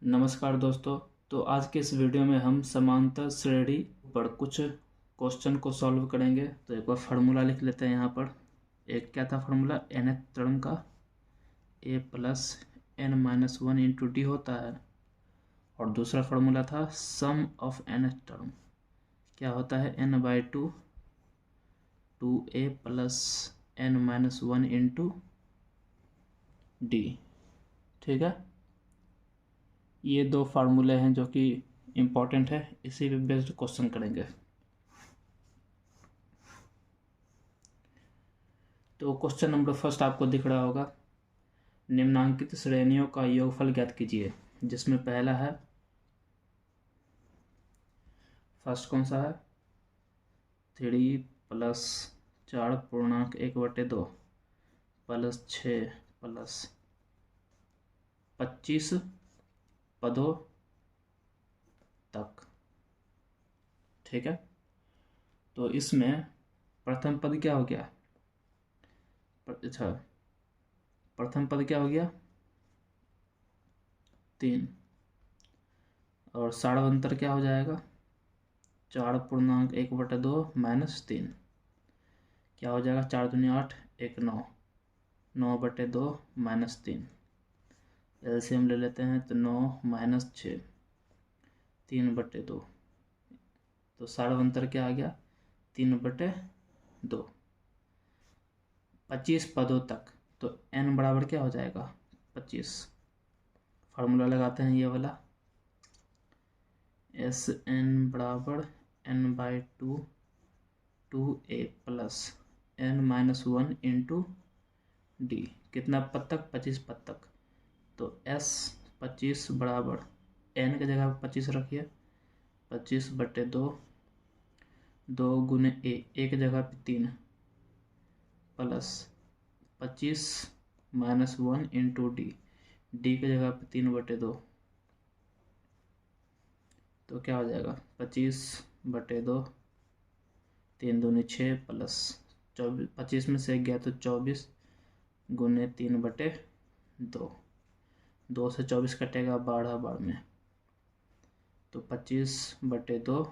नमस्कार दोस्तों। तो आज के इस वीडियो में हम समांतर श्रेणी पर कुछ क्वेश्चन को सॉल्व करेंगे। तो एक बार फार्मूला लिख लेते हैं यहाँ पर। एक क्या था फार्मूला, nth टर्म का a plus n minus one into D होता है, और दूसरा फार्मूला था सम ऑफ nth टर्म क्या होता है, n by two a plus n minus one into D. ठीक है, ये दो फार्मूले हैं जो कि इम्पॉर्टेंट है, इसी पे बेस्ड क्वेश्चन करेंगे। तो क्वेश्चन नंबर फर्स्ट आपको दिख रहा होगा, निम्नांकित श्रेणियों का योगफल ज्ञात कीजिए। जिसमें पहला है, फर्स्ट कौन सा है, 3 प्लस 4.1/2 प्लस 6 प्लस 25 पदों तक। ठीक है, तो इसमें प्रथम पद क्या हो गया, अच्छा प्रथम पद क्या हो गया 3, और सारवंतर क्या हो जाएगा 4.1/2 माइनस 3 क्या हो जाएगा, 4 दूनी 8, 1 9, 9/2 माइनस 3। एलसीएम ले लेते हैं तो 9 माइनस 6, 3/2। तो सारवंतर क्या आ गया 3/2, 25 पदों तक। तो n बराबर क्या हो जाएगा 25। फार्मूला लगाते हैं ये वाला, एस एन बराबर n by two A plus n minus one into D. कितना पद तक, 25 पद तक। तो s 25 बराबर n की जगह 25 रखिए, 25/2, 2 गुने ए, एक जगह पे 3 plus 25 minus 1 into D, D की जगह पे 3/2। तो क्या हो जाएगा 25/2, 3 दूनी 6 प्लस 24, 25 में से एक गया तो 24 गुने 3/2, 2 से 24 कटेगा 12 बार में। तो 25/2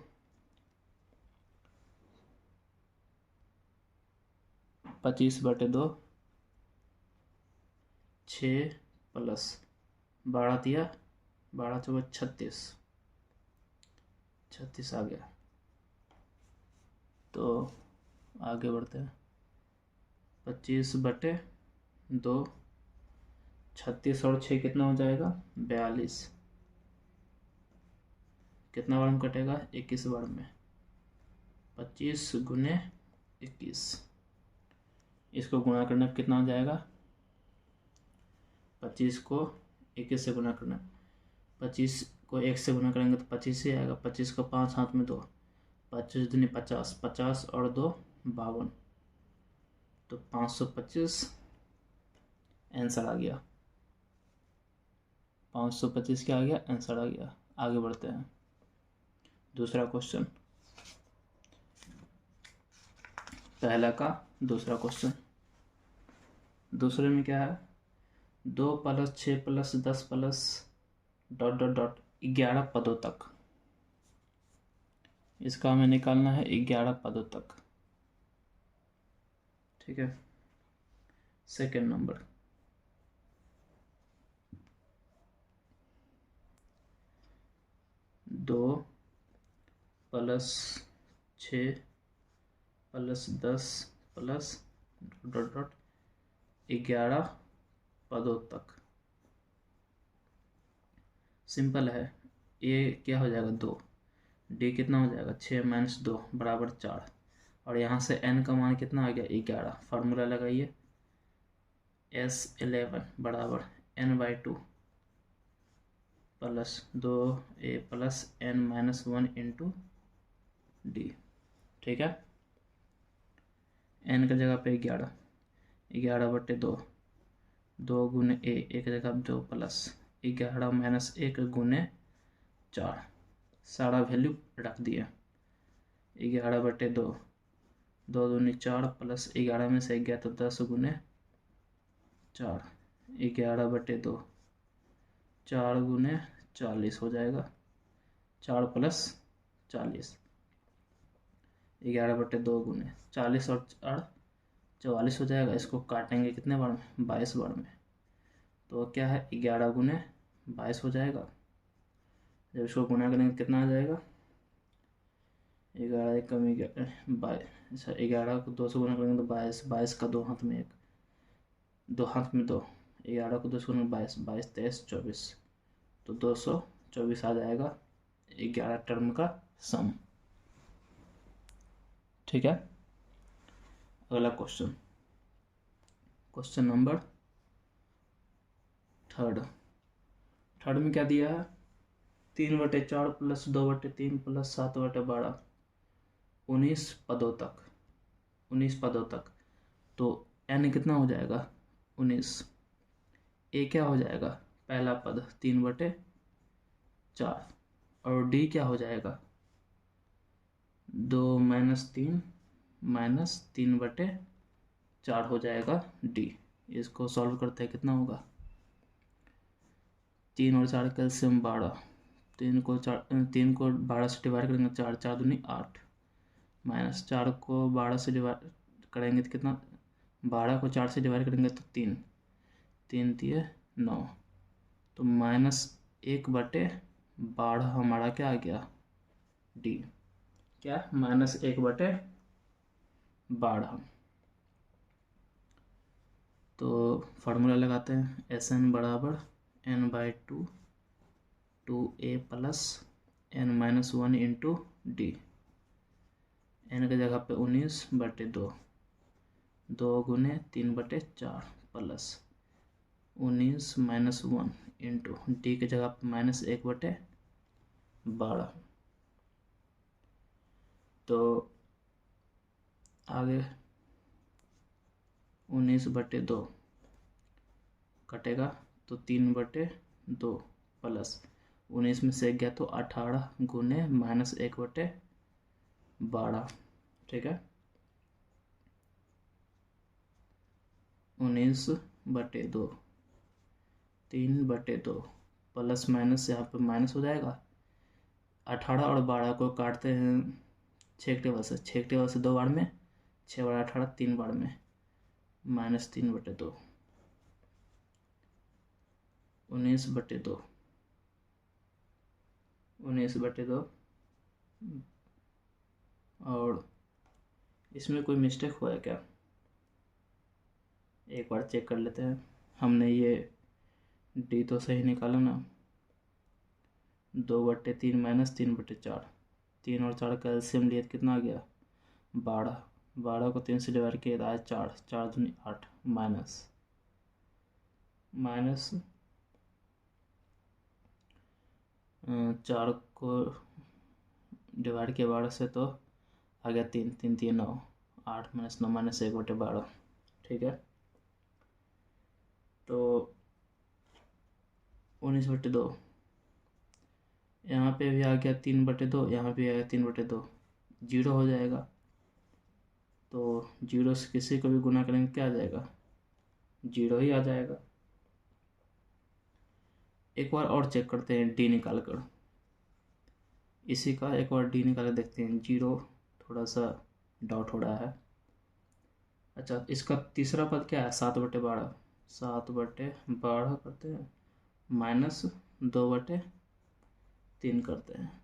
25/2 6 प्लस 12 दिया, 12 चौबा 36 आ गया। तो आगे बढ़ते हैं, 25/2, 36 और 6 कितना हो जाएगा 42। कितना बार में कटेगा 21 बार में, 25 गुने 21। इसको गुणा करने पर कितना हो जाएगा, 25 को 21 से गुणा करना, 25 को 1 से गुणा करेंगे तो 25 ही आएगा। 25 को 5 हाथ में 2, 25 दूनी 50, 50 और 2 52, तो 525 आंसर आ गया। 525 क्या आ गया, आंसर आ गया। आगे बढ़ते हैं, दूसरा क्वेश्चन, पहला का दूसरा क्वेश्चन। दूसरे में क्या है, 2 plus 6 plus 10 plus dot dot dot 11 पदों तक। इसका हमें निकालना है 11 पदों तक। ठीक है, second number, 2 plus 6 plus 10 plus dot dot 11 पदों तक। सिंपल है, ये क्या हो जाएगा 2, डी कितना हो जाएगा 6 माइनस 2 बराबर 4, और यहाँ से n का मान कितना आ गया 11। फार्मूला लगाइए, S11 बराबर n by two plus 2a plus n minus 1 into D. ठीक है, n की जगह पे 11, 11/2, 2 गुने a, एक जगह 2 प्लस 11 माइनस 1 गुने 4, सारा वैल्यू रख दिया। 11/2, 2 दूनी 4 प्लस 11 में से गया तो 10 गुने 4, 11/2, 4 गुने 40 हो जाएगा, 4 प्लस 40, 11/2 गुने 40 और 4 44 हो जाएगा। इसको काटेंगे कितने बार में, 22 बार में। तो क्या है 11 गुने 22 हो जाएगा। जब इसको गुना करेंगे कितना आ जाएगा, 11 एक कम 22, अच्छा 11 को 2 से गुना करेंगे तो 22, 22 का 2 हाथ में 1, 2 हाथ में 2, 11 को 2 से गुना 22, 22 23 24, तो 224 आ जाएगा 11 टर्म का सम। ठीक है, अगला क्वेश्चन, क्वेश्चन नंबर थर्ड में क्या दिया है, 3/4 प्लस 2/3 प्लस 7/12, 19 पदों तक, 19 पदों तक। तो n कितना हो जाएगा 19, a क्या हो जाएगा पहला पद 3/4, और d क्या हो जाएगा 2 - 3 - 3/4 हो जाएगा d। इसको सॉल्व करते हैं कितना होगा, 3 और 4 कैल्शियम 12, 3 को 12 से डिवाइड करेंगे 4, 4 दूनी 8, माइनस 4 को 12 से डिवाइड करेंगे तो कितना, 12 को 4 से डिवाइड करेंगे तो 3, 3 दिए 9, तो -1/12 हमारा क्या आ गया डी, क्या -1/12। तो फार्मूला लगाते हैं, SN बराबर n/2 2a plus n-1 into D. n की जगह पे 19/2, 2 गुने 3/4 प्लस 19 - 1 इंटू डी की जगह पे -1/12। तो आगे 19/2 कटेगा तो 3/2 प्लस 19 में से गया तो 18 गुने -1/12। ठीक है, 19/2, 3/2 प्लस माइनस, यहाँ पे माइनस हो जाएगा। 18 और 12 को काटते हैं 6 टेबल से, 6 टेबल से 2 बार में, 6 बार 18 3 बार में, -3/2, 19/2, 19/2। और इसमें कोई मिस्टेक हुआ है क्या, एक बार चेक कर लेते हैं। हमने ये डी तो सही निकाला ना, 2/3 - 3/4, 3 और 4 का एलसीएम लिए कितना आ गया 12, 12 को 3 से डिवाइड किया था 4, 4 दूनी 8, माइनस 4 को डिवाइड किया 12 से तो आ गया 3, 3 3 9, 8 - 9 -1/12। ठीक है, तो 19/2, यहाँ पे भी आ गया 3/2, यहाँ भी आ गया 3/2, 0 हो जाएगा। तो 0 से किसी को भी गुना करेंगे क्या आ जाएगा, 0 ही आ जाएगा। एक बार और चेक करते हैं डी निकाल कर, इसी का एक बार डी निकाल कर देखते हैं। 0 थोड़ा सा डाउट हो रहा है। अच्छा, इसका तीसरा पद क्या है 7/12, 7/12 करते हैं, -2/3 करते हैं।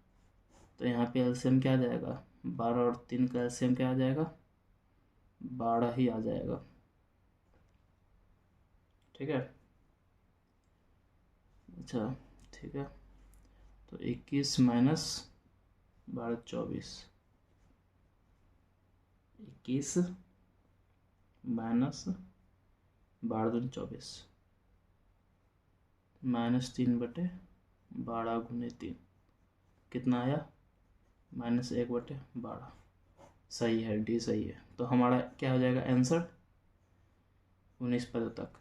तो यहाँ पे एलसीएम क्या आ जाएगा, 12 और 3 का एलसीएम क्या आ जाएगा 12 ही आ जाएगा। ठीक है, अच्छा ठीक है, तो 21 - 12 24, 21 - 12 दूनी 24, -3/12 गुने 3 कितना आया -1/12। सही है, डी सही है। तो हमारा क्या हो जाएगा आंसर 19 पदों तक,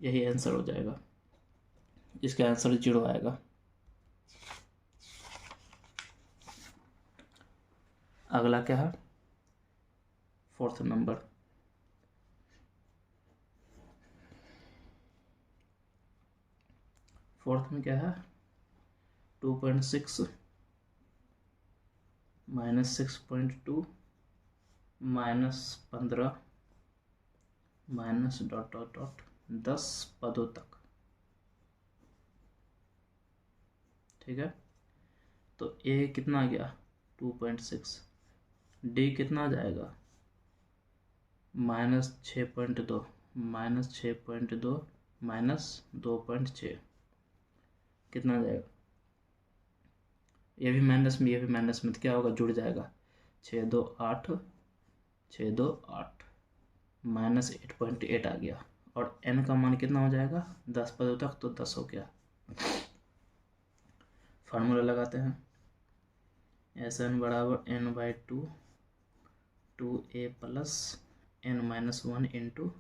यही आंसर हो जाएगा। इसका आंसर 0 आएगा। अगला क्या है, 4th नंबर, फोर्थ में क्या है 2.6 minus 6.2 minus 15 minus dot dot dot 10 पदों तक। ठीक है, तो ए कितना आ गया 2.6, डी कितना आ जाएगा -6.2 माइनस 6.2 माइनस 2.6 कितना आ जाएगा, ये भी माइनस में ये भी माइनस में, तो क्या होगा जुड़ जाएगा 6 2 8 6 2 8 माइनस 8.8 आ गया। और n का मान कितना हो जाएगा 10 पदों तक, तो 10 हो गया। फार्मूला लगाते हैं, Sn बराबर n/2 2a plus n-1 into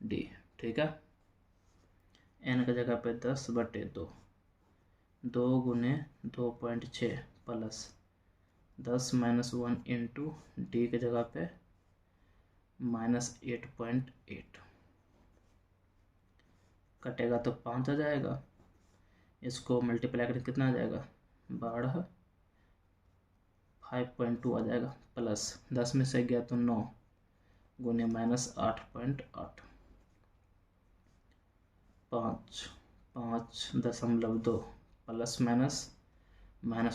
D. ठीक है, n का जगह पे 10/2 2 गुने 2.6 प्लस 10-1 इंटू डी के जगह पे -8.8 कटेगा तो 5 आ जाएगा। इसको मल्टीप्लाई करके कितना आ जाएगा 12 5.2 आ जाएगा, प्लस 10 में से गया तो 9 गुने -8.8 5.2 प्लस माइनस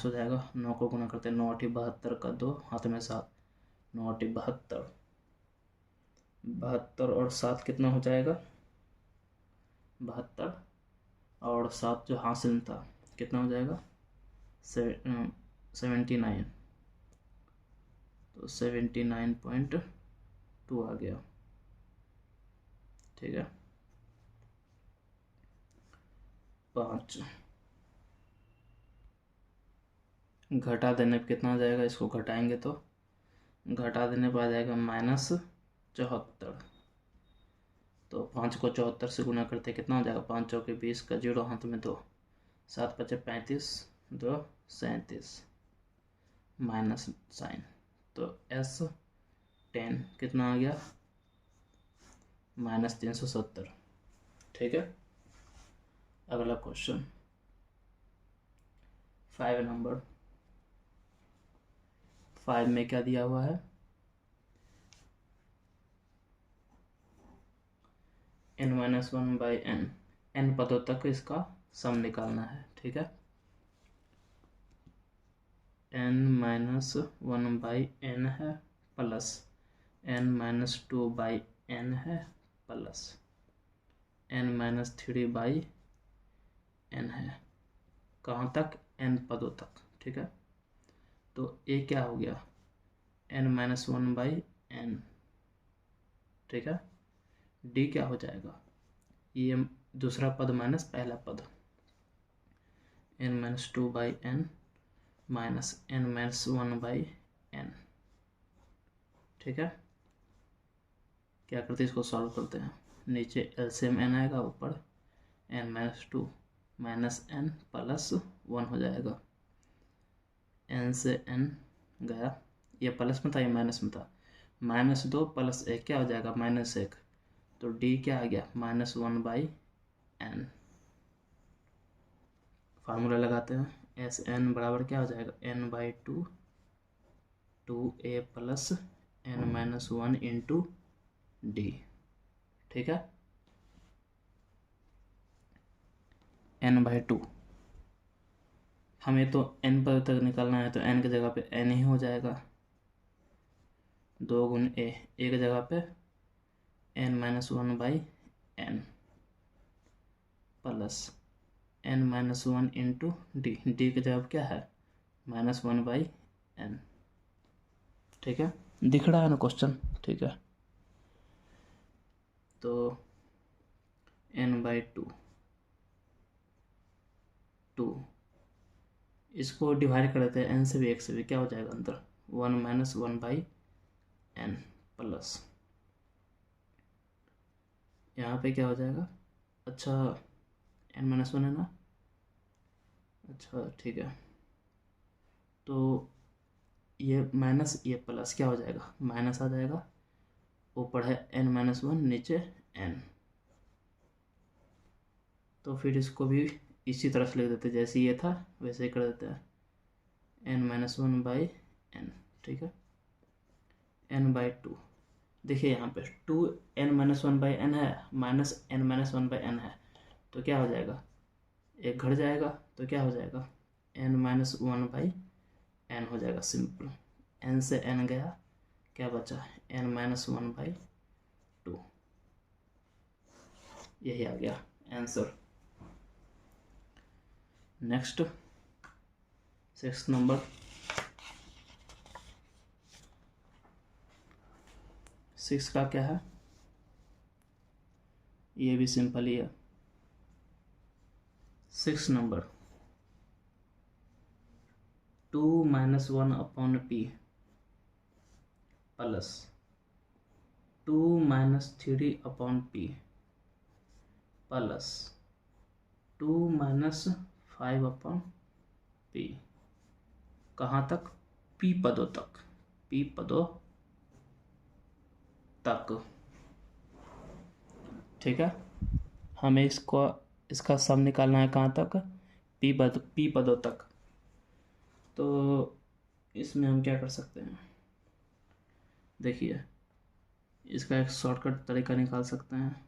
हो जाएगा। 9 को गुना करते 9 8 72 का 2 हाथ में 7 9 8 72 72 और 7 कितना हो जाएगा 72 और 7 जो हासिल था कितना हो जाएगा 79, तो 79.2 आ गया। ठीक है, 5 घटा देने पर कितना आ जाएगा, इसको घटाएंगे तो घटा देने पर आ जाएगा -74। तो 5 को 74 से गुना करते कितना हो जाएगा 5 चौके 20 का 0 हाथ में 2 7 5 35 2 37 माइनस साइन, तो S10 कितना आ गया -370। ठीक है, अगला क्वेश्चन 5 नंबर 5 में क्या दिया हुआ है n-1/n, n पदों तक इसका सम निकालना है। ठीक है, n-1/n है प्लस n-2/n है प्लस n-3/n है, कहाँ तक n पदों तक। ठीक है, तो a क्या हो गया n-1/n। ठीक है, d क्या हो जाएगा ये दूसरा पद माइनस पहला पद n-2/n माइनस n-1/n। ठीक है, क्या करते हैं इसको सॉल्व करते हैं, नीचे एलसीएम n आएगा ऊपर n-2 माइनस n प्लस 1 हो जाएगा। n से n गया, ये प्लस में था ये माइनस में था, -2 प्लस 1 क्या हो जाएगा -1, तो d क्या आ गया -1/n। फार्मूला लगाते हैं, Sn बराबर क्या हो जाएगा n/2 2a plus n-1 into D. ठीक है, n/2 हमें तो n पर तक निकालना है, तो n की जगह पे n ही हो जाएगा 2 गुण a की जगह पे n-1/n plus n-1 into D, D की जगह क्या है -1/n। ठीक है, दिख रहा है ना क्वेश्चन। ठीक है, तो n/2 2 इसको डिवाइड कर देते हैं n से भी 1 से भी, क्या हो जाएगा अंदर 1 - 1/n प्लस यहाँ पे क्या हो जाएगा, अच्छा n-1 है ना, अच्छा ठीक है, तो ये माइनस ये प्लस क्या हो जाएगा माइनस आ जाएगा, ऊपर है n-1 नीचे n, तो फिर इसको भी इसी तरह से लिख देते हैं, जैसे ये था वैसे ही कर देते हैं, n-1/n, ठीक है, n/2। देखिए यहाँ पे 2n-1/n है, -n-1/n है, तो क्या हो जाएगा, एक घट जाएगा तो क्या हो जाएगा, n-1/n हो जाएगा, सिंपल। n से n गया, क्या बचा, n-1/2, यही आ गया आंसर। नेक्स्ट 6 नंबर, 6 का क्या है, ये भी सिंपल ही है। 6 number 2 - 1/p plus 2 - 3/p plus 2 - 5/p, कहाँ तक, p पदों तक, p पदों तक, ठीक है। हमें इसका सम निकालना है कहाँ तक, p पदों तक। तो इसमें हम क्या कर सकते हैं, देखिए इसका एक शॉर्टकट तरीका निकाल सकते हैं,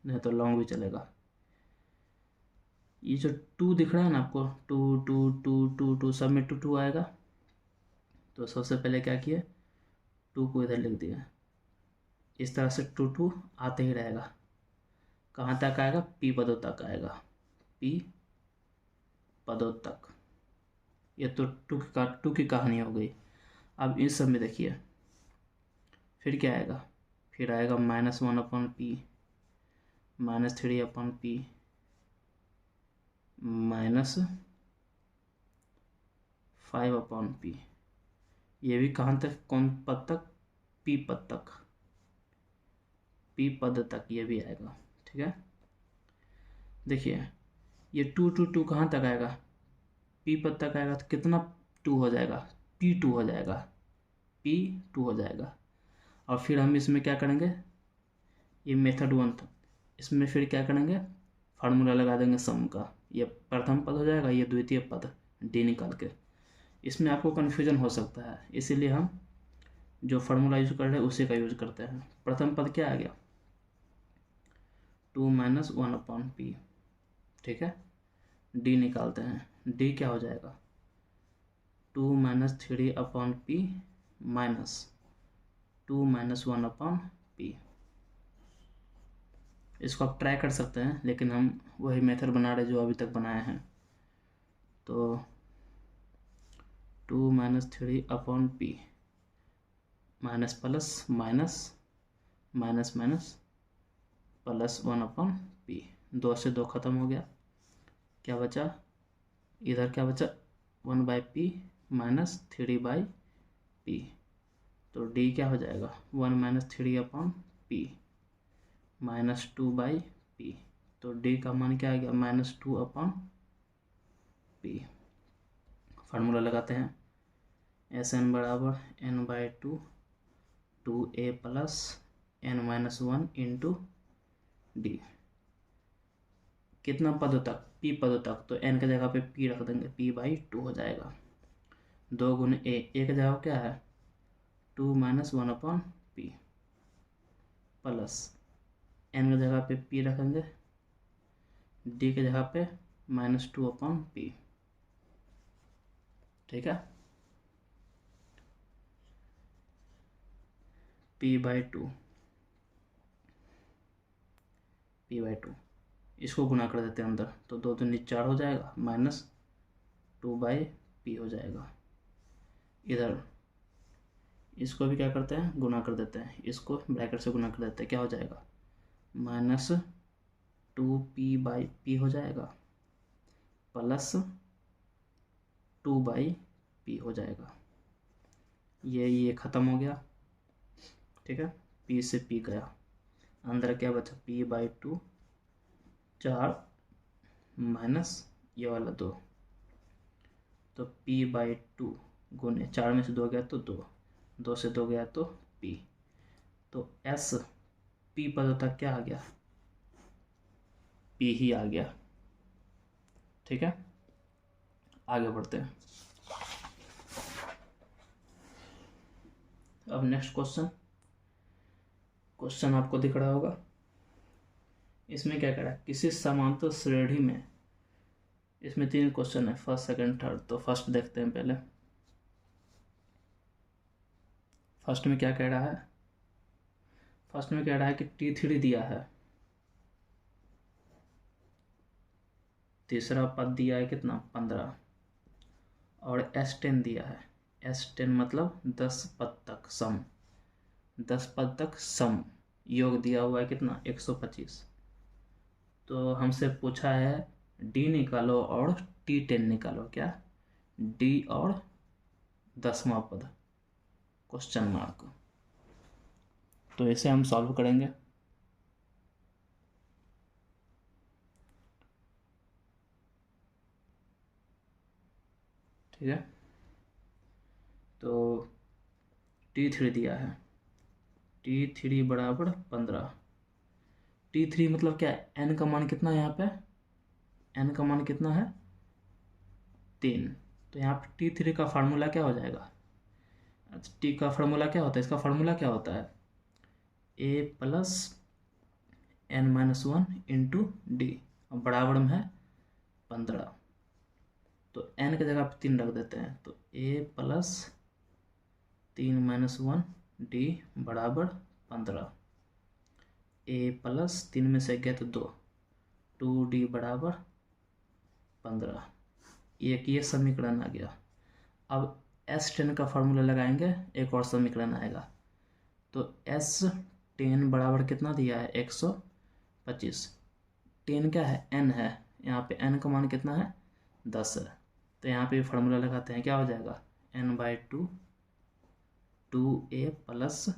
नहीं तो लॉन्ग भी चलेगा। ये जो 2 दिख रहा है ना आपको, 2 2 2 2 2 सब में 2 2 आएगा, तो सबसे पहले क्या किए, 2 को इधर लिख दिया, इस तरह से 2 2 आते ही रहेगा, कहाँ तक आएगा, p पदों तक आएगा, p पदों तक। ये तो 2 की कहानी हो गई। अब इस सब में देखिए फिर क्या आएगा, फिर आएगा -1/p, -3/p, -5/p, ये भी कहाँ तक, कौन पद तक, p पद तक, p पद तक ये भी आएगा, ठीक है। देखिए ये 2 2 2 कहाँ तक आएगा, p पद तक आएगा, तो कितना 2 हो जाएगा, p2 हो जाएगा, p2 हो जाएगा। और फिर हम इसमें क्या करेंगे, ये मेथड 1 था, इसमें फिर क्या करेंगे, फार्मूला लगा देंगे सम का, ये प्रथम पद हो जाएगा, ये द्वितीय पद d निकाल के। इसमें आपको कन्फ्यूजन हो सकता है, इसीलिए हम जो फार्मूला यूज कर रहे हैं उसी का यूज करते हैं। प्रथम पद क्या आ गया, 2 - 1/p, ठीक है। d निकालते हैं, d क्या हो जाएगा, 2 - 3/p माइनस 2 - 1/p। इसको आप ट्राई कर सकते हैं, लेकिन हम वही मेथड बना रहे जो अभी तक बनाए हैं। तो 2 - 3/p minus plus minus minus minus plus 1/p, 2 से 2 खत्म हो गया, क्या बचा, इधर क्या बचा, 1/p माइनस 3/p, तो d क्या हो जाएगा, 1 - 3/p माइनस 2/p, तो d का मान क्या आ गया, -2/p। फार्मूला लगाते हैं, Sn बराबर n/2 2a plus n-1 into d, कितना पदों तक, p पदों तक, तो n की जगह पे p रख देंगे, p/2 हो जाएगा। 2 × a, एक जगह क्या है, 2 - 1/p प्लस n की जगह पे p रखेंगे, d की जगह पे -2/p, ठीक है। p/2 इसको गुना कर देते हैं अंदर, तो 2 दूनी 4 हो जाएगा, -2/p हो जाएगा। इधर इसको भी क्या करते हैं, गुना कर देते हैं, इसको ब्रैकेट से गुना कर देते हैं, क्या हो जाएगा, -2p/p हो जाएगा प्लस 2/p हो जाएगा। ये ख़त्म हो गया, ठीक है, p से p गया, अंदर क्या बचा, p/2, 4 माइनस ये वाला 2, तो p/2 गुने 4 में से 2 गया तो 2, 2 से 2 गया तो p, तो s p पदों तक क्या आ गया, p ही आ गया, ठीक है, आगे बढ़ते हैं। अब नेक्स्ट क्वेश्चन आपको दिख रहा होगा। इसमें क्या कह रहा है, किसी समांतर श्रेणी में, इसमें 3 क्वेश्चन है, फर्स्ट सेकंड थर्ड। तो फर्स्ट देखते हैं पहले। फर्स्ट में क्या कह रहा है, फर्स्ट में कह रहा है कि T3 दिया है, तीसरा पद दिया है कितना 15, और S10 दिया है। S10 मतलब 10 पद तक सम, 10 पद तक सम योग दिया हुआ है कितना 125। तो हमसे पूछा है D निकालो और T10 निकालो। क्या, D और 10वां पद, क्वेश्चन मार्क। तो इसे हम सॉल्व करेंगे। ठीक है, तो T3 दिया है, T3 बराबर 15। T3 मतलब क्या है, n का मान कितना है यहाँ पे, n का मान कितना है 3। तो यहाँ पे T3 का फार्मूला क्या हो जाएगा, T का फार्मूला क्या होता है, इसका फार्मूला क्या होता है, a plus n-1 into D, और बराबर में है 15। तो n की जगह पे 3 रख देते हैं, तो a प्लस 3-1 डी बराबर 15। a प्लस 3 में से गया तो 2d बराबर 15। एक ये समीकरण आ गया। अब S10 का फॉर्मूला लगाएंगे, एक और समीकरण आएगा। तो S10 बराबर कितना दिया है 125। 10 क्या है, n है, यहाँ पे n का मान कितना है 10 है। तो यहाँ पे फार्मूला लगाते हैं, क्या हो जाएगा n/2 2a plus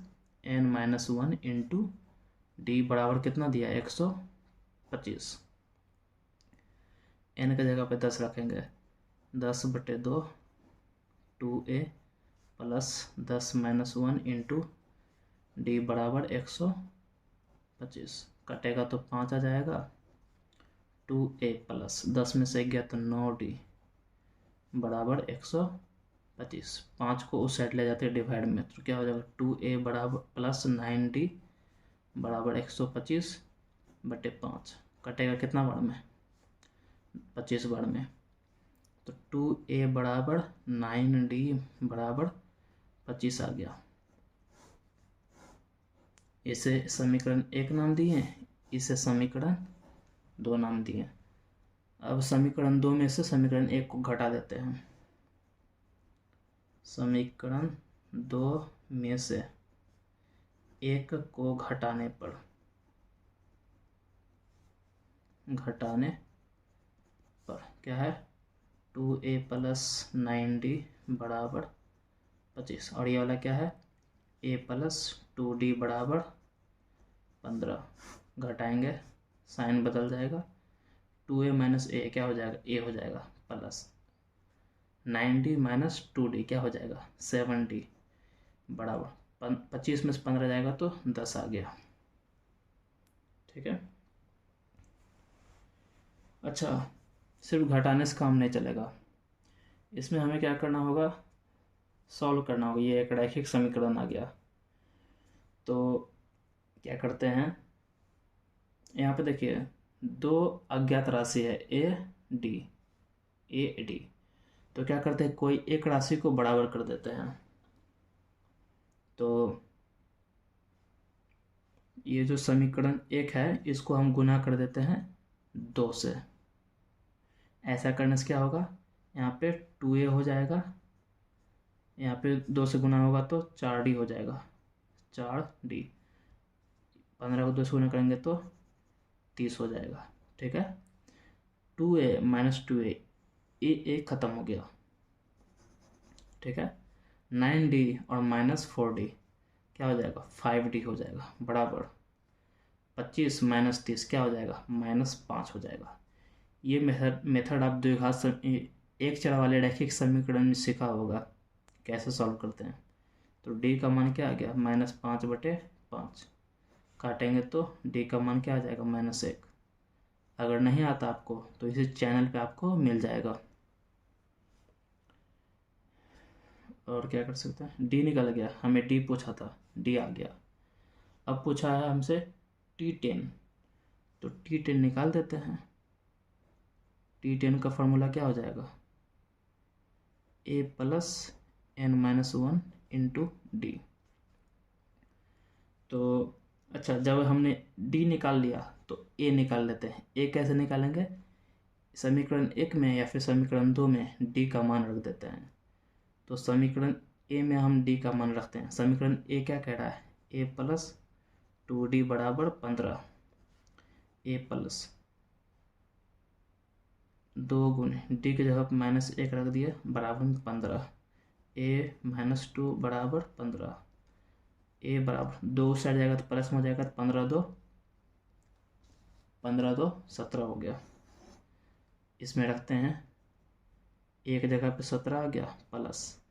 n-1 into D बराबर कितना दिया 125। n की जगह पे 10 रखेंगे, 10/2 2a प्लस 10-1 इंटू डी बराबर 125। कटेगा तो 5 आ जाएगा। 2a प्लस 10 में से गया तो 9d बराबर 125। 5 को उस साइड ले जाते हैं डिवाइड में, तो क्या हो जाएगा 2a बराबर प्लस 9d बराबर 125/5। कटेगा कितना बार में, 25 बार में। तो 2a बराबर 9d बराबर 25 आ गया। इसे समीकरण 1 नाम दिए, इसे समीकरण 2 नाम दिए। अब समीकरण 2 में से समीकरण 1 को घटा देते हैं। समीकरण 2 में से 1 को घटाने पर क्या है 2a प्लस 9d बराबर 25, और ये वाला क्या है a प्लस 2d बराबर 15। घटाएंगे, साइन बदल जाएगा, 2a माइनस a क्या हो जाएगा, a हो जाएगा, प्लस 9d माइनस 2d क्या हो जाएगा 7d बराबर 25 में से 15 जाएगा तो 10 आ गया। ठीक है, अच्छा, सिर्फ घटाने से काम नहीं चलेगा, इसमें हमें क्या करना होगा, सॉल्व करना होगा। ये एक रैखिक समीकरण आ गया। तो क्या करते हैं, यहाँ पे देखिए 2 अज्ञात राशि है ए डी। तो क्या करते हैं, कोई एक राशि को बराबर कर देते हैं। तो ये जो समीकरण 1 है इसको हम गुना कर देते हैं 2 से। ऐसा करने से क्या होगा, यहाँ पे 2a हो जाएगा, यहाँ पे 2 से गुना होगा तो 4d हो जाएगा, 4d। 15 को 2 से गुना करेंगे तो 30 हो जाएगा। ठीक है, 2a माइनस 2a, ए खत्म हो गया। ठीक है, 9d और माइनस 4d क्या हो जाएगा 5d हो जाएगा, बराबर 25 माइनस 30 क्या हो जाएगा -5 हो जाएगा। ये मेथड आप द्विघात एक चर वाले रैखिक समीकरण में सीखा होगा कैसे सॉल्व करते हैं। तो d का मान क्या आ गया -5/5। काटेंगे तो d का मान क्या आ जाएगा -1। अगर नहीं आता आपको तो इसी चैनल पे आपको मिल जाएगा। और क्या कर सकते हैं, डी निकल गया, हमें डी पूछा था, डी आ गया। अब पूछा है हमसे T10, तो T10 निकाल देते हैं। T10 का फॉर्मूला क्या हो जाएगा, A plus n-1 into D. तो अच्छा, जब हमने डी निकाल लिया तो ए निकाल लेते हैं। ए कैसे निकालेंगे, समीकरण 1 में या फिर समीकरण 2 में डी का मान रख देते हैं। तो समीकरण ए में हम डी का मान रखते हैं। समीकरण ए क्या कह रहा है, ए प्लस 2d बराबर 15। ए प्लस 2 गुने डी की जगह पर -1 रख दिया बराबर में 15। ए -2 बराबर 15। ए बराबर 2 साइड जाएगा तो प्लस में हो जाएगा, तो 15 2 17 हो गया। इसमें रखते हैं, ए की जगह पे 17 आ गया, प्लस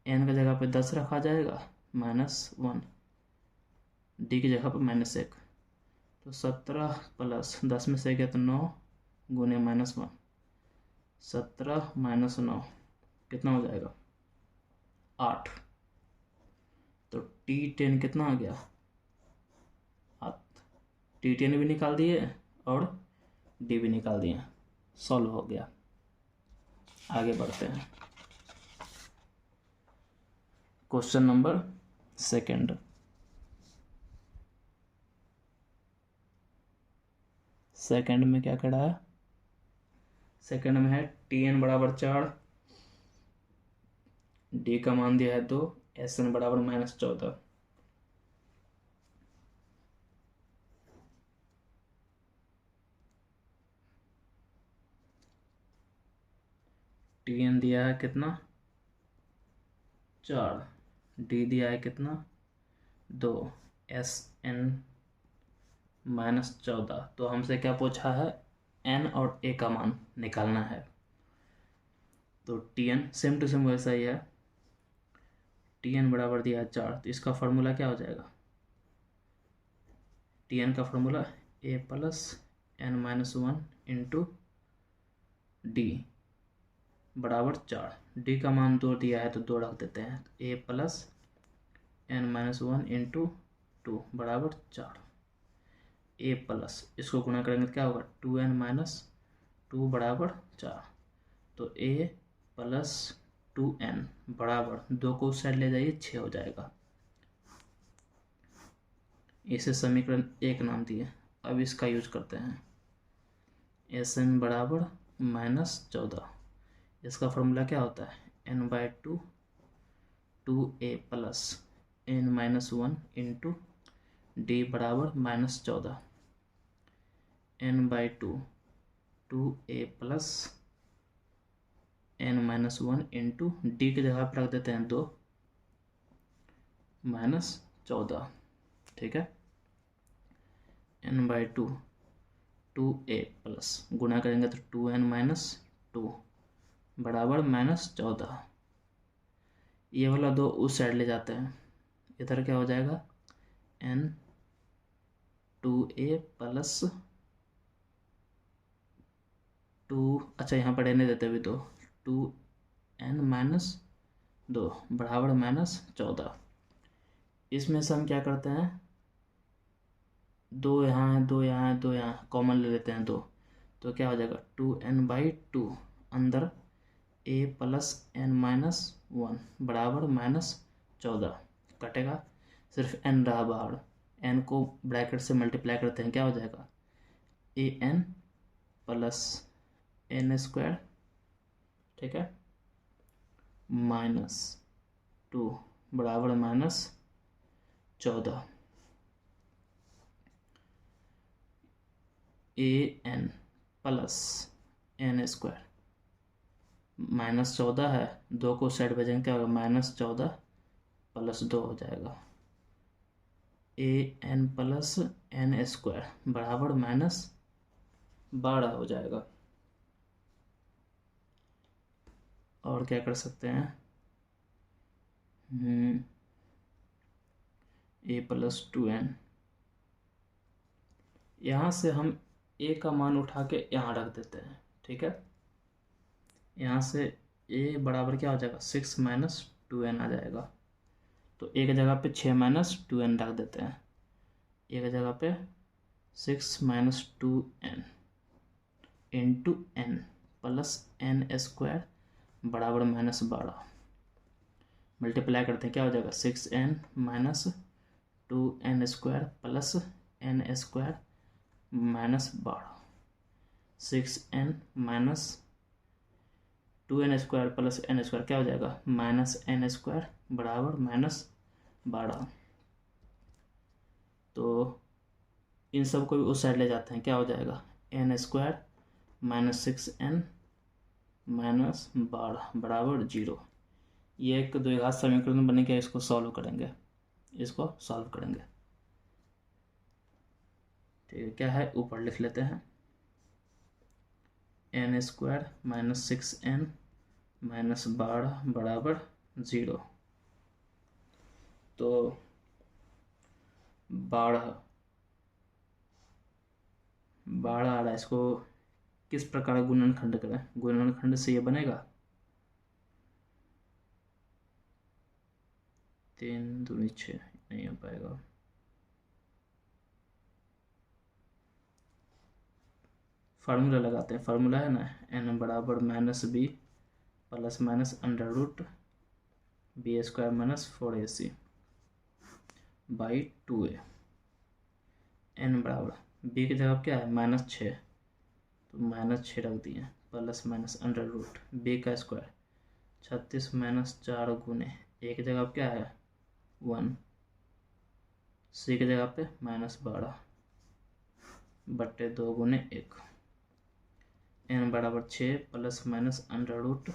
एन की जगह पे 10 रखा जाएगा, -1, डी की जगह पे -1। तो 17 प्लस 10 में से गया तो 9 गुने -1, 17 - 9 कितना हो जाएगा, 8। तो T10 कितना आ गया, 8। T10 भी निकाल दिए और डी भी निकाल दिए, सॉल्व हो गया। आगे बढ़ते हैं, क्वेश्चन नंबर 2। सेकंड में क्या करा है, सेकंड में है Tn बराबर 4, डी का मान दिया है 2, Sn बराबर -14। Tn दिया है कितना, 4, डी दिया है कितना, 2, Sn -14। तो हमसे क्या पूछा है, n और a का मान निकालना है। तो Tn सेम टू सेम वैसा ही है, Tn बराबर दिया है 4, तो इसका फॉर्मूला क्या हो जाएगा, Tn का formula a plus n-1 into D बराबर 4। डी का मान 2 दिया है तो 2 रख देते हैं, तो a प्लस n-1 इंटू 2 बराबर 4। a प्लस इसको गुणा करेंगे तो क्या होगा, 2n-2 बराबर 4। तो a प्लस 2n बराबर 2 को उस साइड ले जाइए, 6 हो जाएगा। इसे समीकरण 1 नाम दिए। अब इसका यूज करते हैं, Sn बराबर -14। इसका फॉर्मूला क्या होता है, n/2 2a plus n-1 into D बराबर -14, n/2 2a plus n-1 into D की जगह पर रख देते हैं 2 -14। ठीक है, n/2 2a प्लस गुणा करेंगे तो 2n-2 बराबर -14। ये वाला 2 उस साइड ले जाते हैं, इधर क्या हो जाएगा, n2a प्लस 2, अच्छा यहाँ पर रहने देते अभी, तो 2n-2 बराबर -14। इसमें से हम क्या करते हैं, 2 यहाँ है, 2 यहाँ है, 2 यहाँ कॉमन ले लेते हैं 2, तो क्या हो जाएगा, 2n/2 अंदर a प्लस n-1 बराबर -14 कटेगा, सिर्फ n रहा बाहर, n को ब्रैकेट से मल्टीप्लाई करते हैं, क्या हो जाएगा, an प्लस n², ठीक है, -2 बराबर -14। an प्लस n² -14 है, 2 को साइड भेजेंगे क्या होगा, -14 प्लस 2 हो जाएगा, an प्लस n² बराबर -12 हो जाएगा। और क्या कर सकते हैं, a प्लस 2n, यहाँ से हम ए का मान उठा के यहाँ रख देते हैं, ठीक है। यहाँ से ए बराबर क्या हो जाएगा, 6 माइनस 2n आ जाएगा। तो ए की जगह पे 6 माइनस 2n रख देते हैं, ए की जगह पे 6 minus 2n into n plus n square बराबर -12। मल्टीप्लाई करते हैं, क्या हो जाएगा, 6n minus 2n square plus n square -12। 6n minus 2n square plus n square क्या हो जाएगा, -n स्क्वायर बराबर -12। तो इन सब को भी उस साइड ले जाते हैं, क्या हो जाएगा, n square minus 6n minus 12 बराबर 0। ये एक द्विघात समीकरण बनेगा, इसको सॉल्व करेंगे, इसको सॉल्व करेंगे, ठीक है। क्या है, ऊपर लिख लेते हैं, n square minus 6n minus 12 बराबर 0। तो 12 आ रहा है, इसको किस प्रकार गुणनखंड करें, गुणनखंड से ये बनेगा 3 दूनी 6, नहीं हो पाएगा। फार्मूला लगाते हैं, फार्मूला है ना, n बराबर -b plus minus under root b square minus 4ac by 2a। n बराबर b की जगह क्या है, -6, तो -6 रख दिए, plus minus under root b का स्क्वायर 36 माइनस 4 गुने a की जगह क्या है 1, c की जगह पे -12 बट्टे 2 गुने 1। n बराबर 6 plus minus under root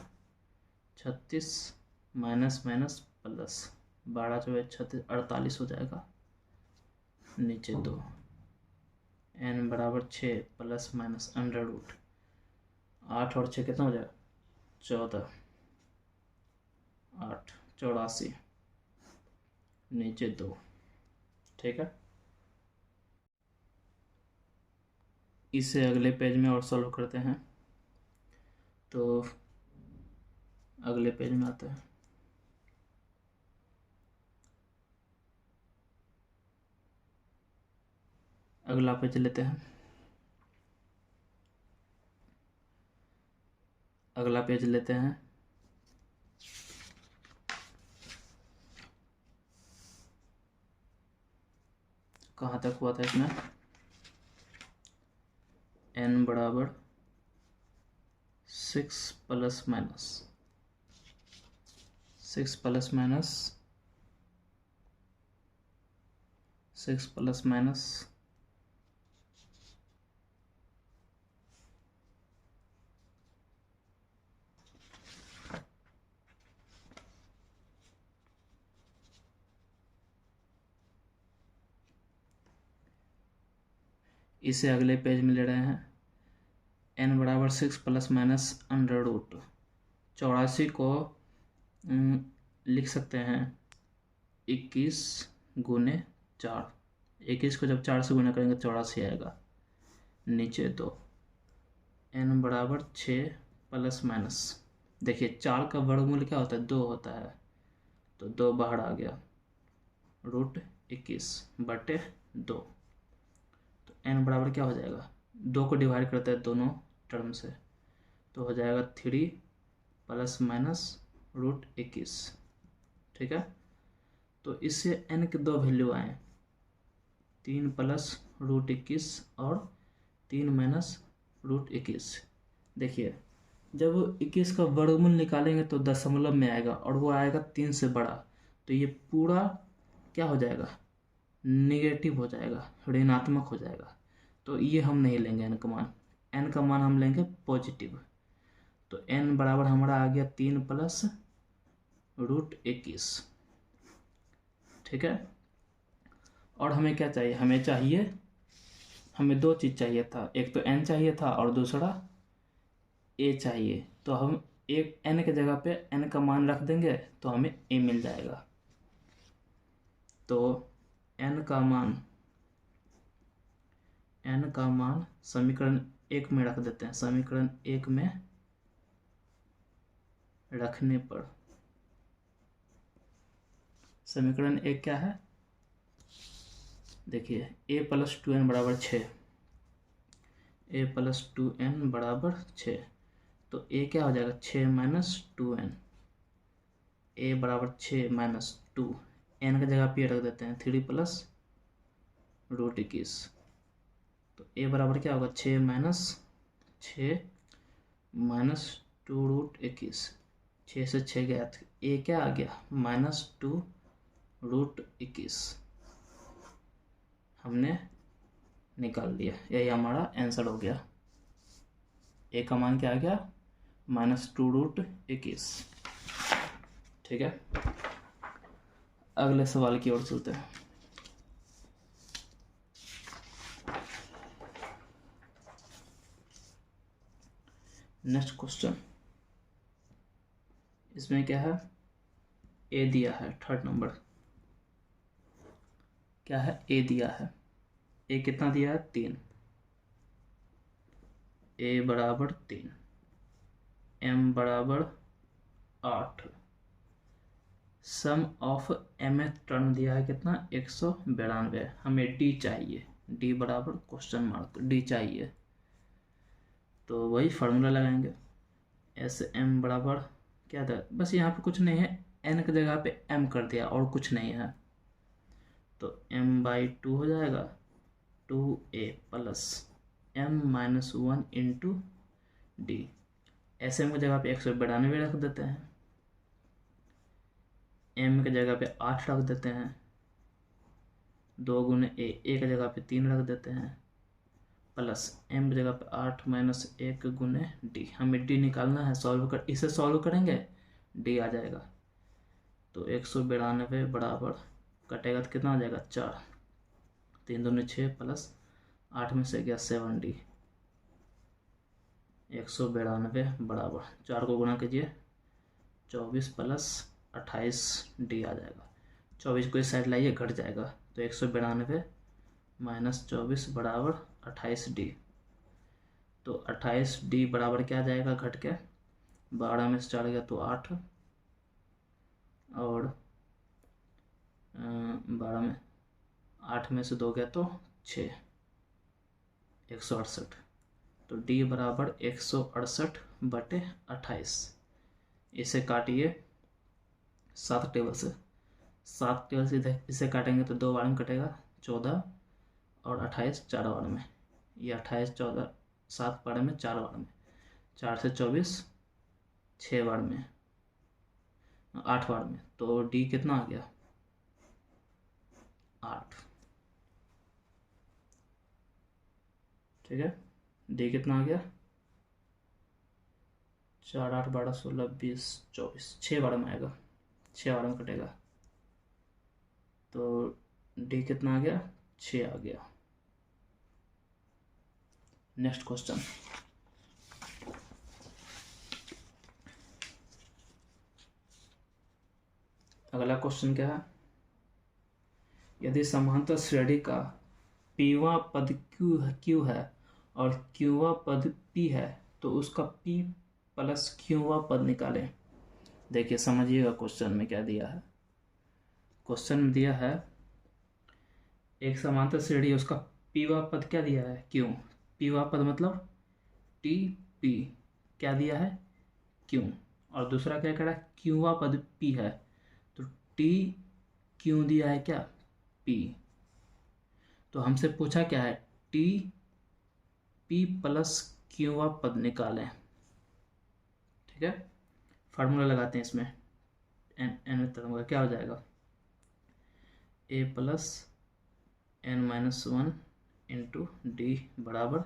36 minus minus plus 12 जो है 36 48 हो जाएगा, नीचे 2। n बराबर 6 प्लस माइनस अंडर रूट 8 और 6 कितना हो जाएगा 14, 8 84 नीचे 2, ठीक है। इसे अगले पेज में और सॉल्व करते हैं। तो अगले पेज में आते हैं, अगला पेज लेते हैं, अगला पेज लेते हैं। कहाँ तक हुआ था इसमें, n बराबर 6 plus minus 6 plus minus 6 plus minus इसे अगले पेज में ले रहे हैं। n बराबर 6 प्लस माइनस अंडर रूट 84 को लिख सकते हैं 21 गुने 4। 21 को जब 4 से गुना करेंगे 84 आएगा, नीचे 2। n बराबर 6 प्लस माइनस, देखिए 4 का वर्गमूल क्या होता है 2 होता है, तो 2 बाहर आ गया, रूट 21 बटे 2। तो n बराबर क्या हो जाएगा, 2 को डिवाइड करते हैं दोनों टर्म से, तो हो जाएगा 3 प्लस माइनस रूट 21, ठीक है। तो इससे n के दो वैल्यू आए, 3 प्लस रूट 21 और 3 माइनस रूट 21। देखिए जब 21 का वर्गमूल निकालेंगे तो दशमलव में आएगा और वो आएगा 3 से बड़ा, तो ये पूरा क्या हो जाएगा, नेगेटिव हो जाएगा, ऋणात्मक हो जाएगा। तो ये हम नहीं लेंगे n का मान, n का मान हम लेंगे पॉजिटिव। तो n बराबर हमारा आ गया 3 प्लस रूट 21, ठीक है। और हमें क्या चाहिए, हमें दो चीज़ चाहिए था, एक तो n चाहिए था और दूसरा a चाहिए। तो हम एक n के जगह पे n का मान रख देंगे तो हमें a मिल जाएगा। तो n का मान n का मान समीकरण 1 में रख देते हैं। समीकरण 1 में रखने पर समीकरण 1 क्या है, देखिए a प्लस 2n बराबर 6, a प्लस 2n बराबर 6, तो a क्या हो जाएगा 6 माइनस 2n, a बराबर 6 माइनस 2, n की जगह पे रख देते हैं 3 प्लस रूट 21, तो a बराबर क्या होगा 6 माइनस 2 रूट 21, 6 से 6 गया तो a क्या आ गया -2 रूट 21 हमने निकाल लिया। यही हमारा आंसर हो गया। a का मान क्या आ गया -2 रूट 21। ठीक है, अगले सवाल की ओर चलते हैं। नेक्स्ट क्वेश्चन, इसमें क्या है, a दिया है, थर्ड नंबर क्या है, a दिया है, a कितना दिया है 3, a बराबर 3, m बराबर 8, सम ऑफ mth टर्म दिया है कितना 192, हमें d चाहिए, d बराबर क्वेश्चन मार्क, d चाहिए, तो वही फार्मूला लगाएंगे। एस एम बराबर क्या था, बस यहाँ पे कुछ नहीं है, n की जगह पे m कर दिया और कुछ नहीं है, तो m/2 हो जाएगा 2a plus m-1 into D. S M की जगह पे 192 रख देते हैं, m की जगह पे 8 रख देते हैं, 2 गुने a की जगह पे 3 रख देते हैं, प्लस m की जगह पे 8 माइनस 1 गुने d, हमें d निकालना है, सॉल्व कर, इसे सॉल्व करेंगे d आ जाएगा, तो 192 बराबर कटेगा तो कितना आ जाएगा 4, 3 दूनी 6 प्लस 8 में से गया 7d, 192 बराबर 4 को गुणा कीजिए 24 प्लस 28d आ जाएगा, 24 को इस साइड लाइए घट जाएगा, तो 192 माइनस 24 बराबर 28d, तो 28d बराबर क्या आ जाएगा घट के, 12 में से 4 गया तो 8, और 12 में 8 में से 2 गया तो 6, 168, तो d बराबर 168/28, इसे काटिए 7 टेबल से, 7 टेबल से इसे काटेंगे तो 2 बार में कटेगा 14 और 28 4 बार में, ये 28 14 7 बार में 4 बार में, 4 से 24 6 बार में 8 बार में, तो d कितना आ गया 8। ठीक है, d कितना आ गया 4 8 12 16 20 24, 6 बार में आएगा, 6 बार में कटेगा, तो d कितना आ गया 6 आ गया। नेक्स्ट क्वेश्चन, अगला क्वेश्चन क्या है, यदि समांतर श्रेणी का pवां पद q है और qवां पद p है तो उसका p प्लस qवां पद निकालें। देखिए समझिएगा क्वेश्चन में क्या दिया है, क्वेश्चन में दिया है एक समांतर श्रेणी है, उसका pवां पद क्या दिया है q, pवां पद मतलब tp, क्या दिया है q, और दूसरा क्या कह रहा है qवां पद p है, तो t q दिया है क्या p, तो हमसे पूछा क्या है t p प्लस qवां पद निकालें। ठीक है, फार्मूला लगाते हैं इसमें, n तरह का क्या हो जाएगा a plus n-1 into D बराबर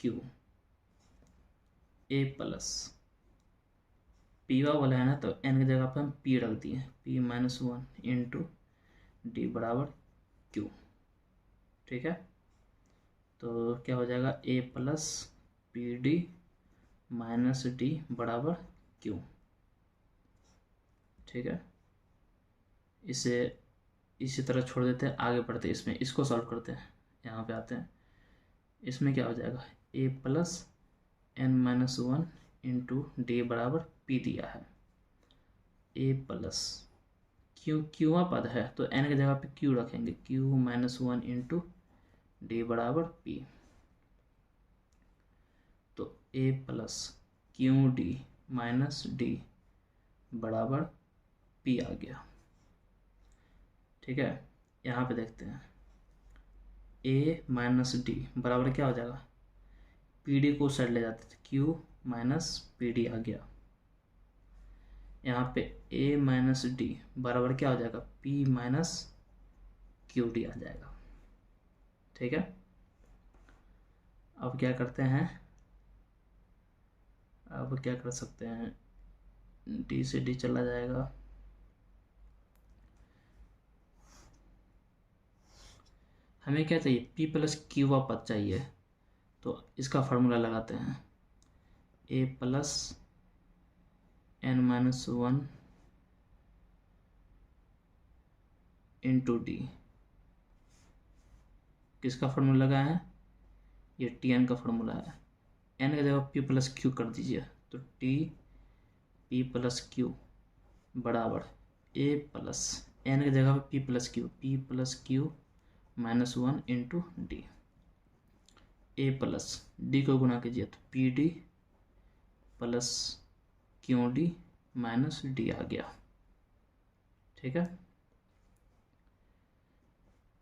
q, a प्लस पीवा वाला है ना, तो n की जगह पर हम p रख दिए, p-1 इंटू डी बराबर q। ठीक है, तो क्या हो जाएगा a plus P D minus d बराबर q। ठीक है, इसे इसी तरह छोड़ देते हैं, आगे बढ़ते हैं, इसमें इसको सॉल्व करते हैं, यहाँ पे आते हैं, इसमें क्या हो जाएगा, a plus N minus one into D बराबर पी दिया है। ए प्लस क्यूआ पद है तो एन की जगह पे क्यू रखेंगे, q minus one into D बराबर पी। तो a plus q d minus d बराबर पी आ गया। ठीक है, यहाँ पे देखते हैं ए माइनस डी बराबर क्या हो जाएगा, पी डी को उस साइड ले जाते थे, क्यू माइनस पी डी आ गया। यहाँ पे ए माइनस डी बराबर क्या हो जाएगा, पी माइनस क्यू डी आ जाएगा। ठीक है, अब क्या करते हैं, अब क्या कर सकते हैं, डी से डी चला जाएगा, हमें क्या चाहिए, p प्लस क्यू पद चाहिए। तो इसका फार्मूला लगाते हैं, a plus N minus one into d. किसका फार्मूला लगाया है, ये टी एन का फार्मूला है। एन की जगह p प्लस क्यू कर दीजिए, तो टी पी प्लस क्यू बराबर a प्लस एन की जगह p plus q minus one into d. A plus d को गुना कीजिए तो p d plus q d minus d आ गया। ठीक है,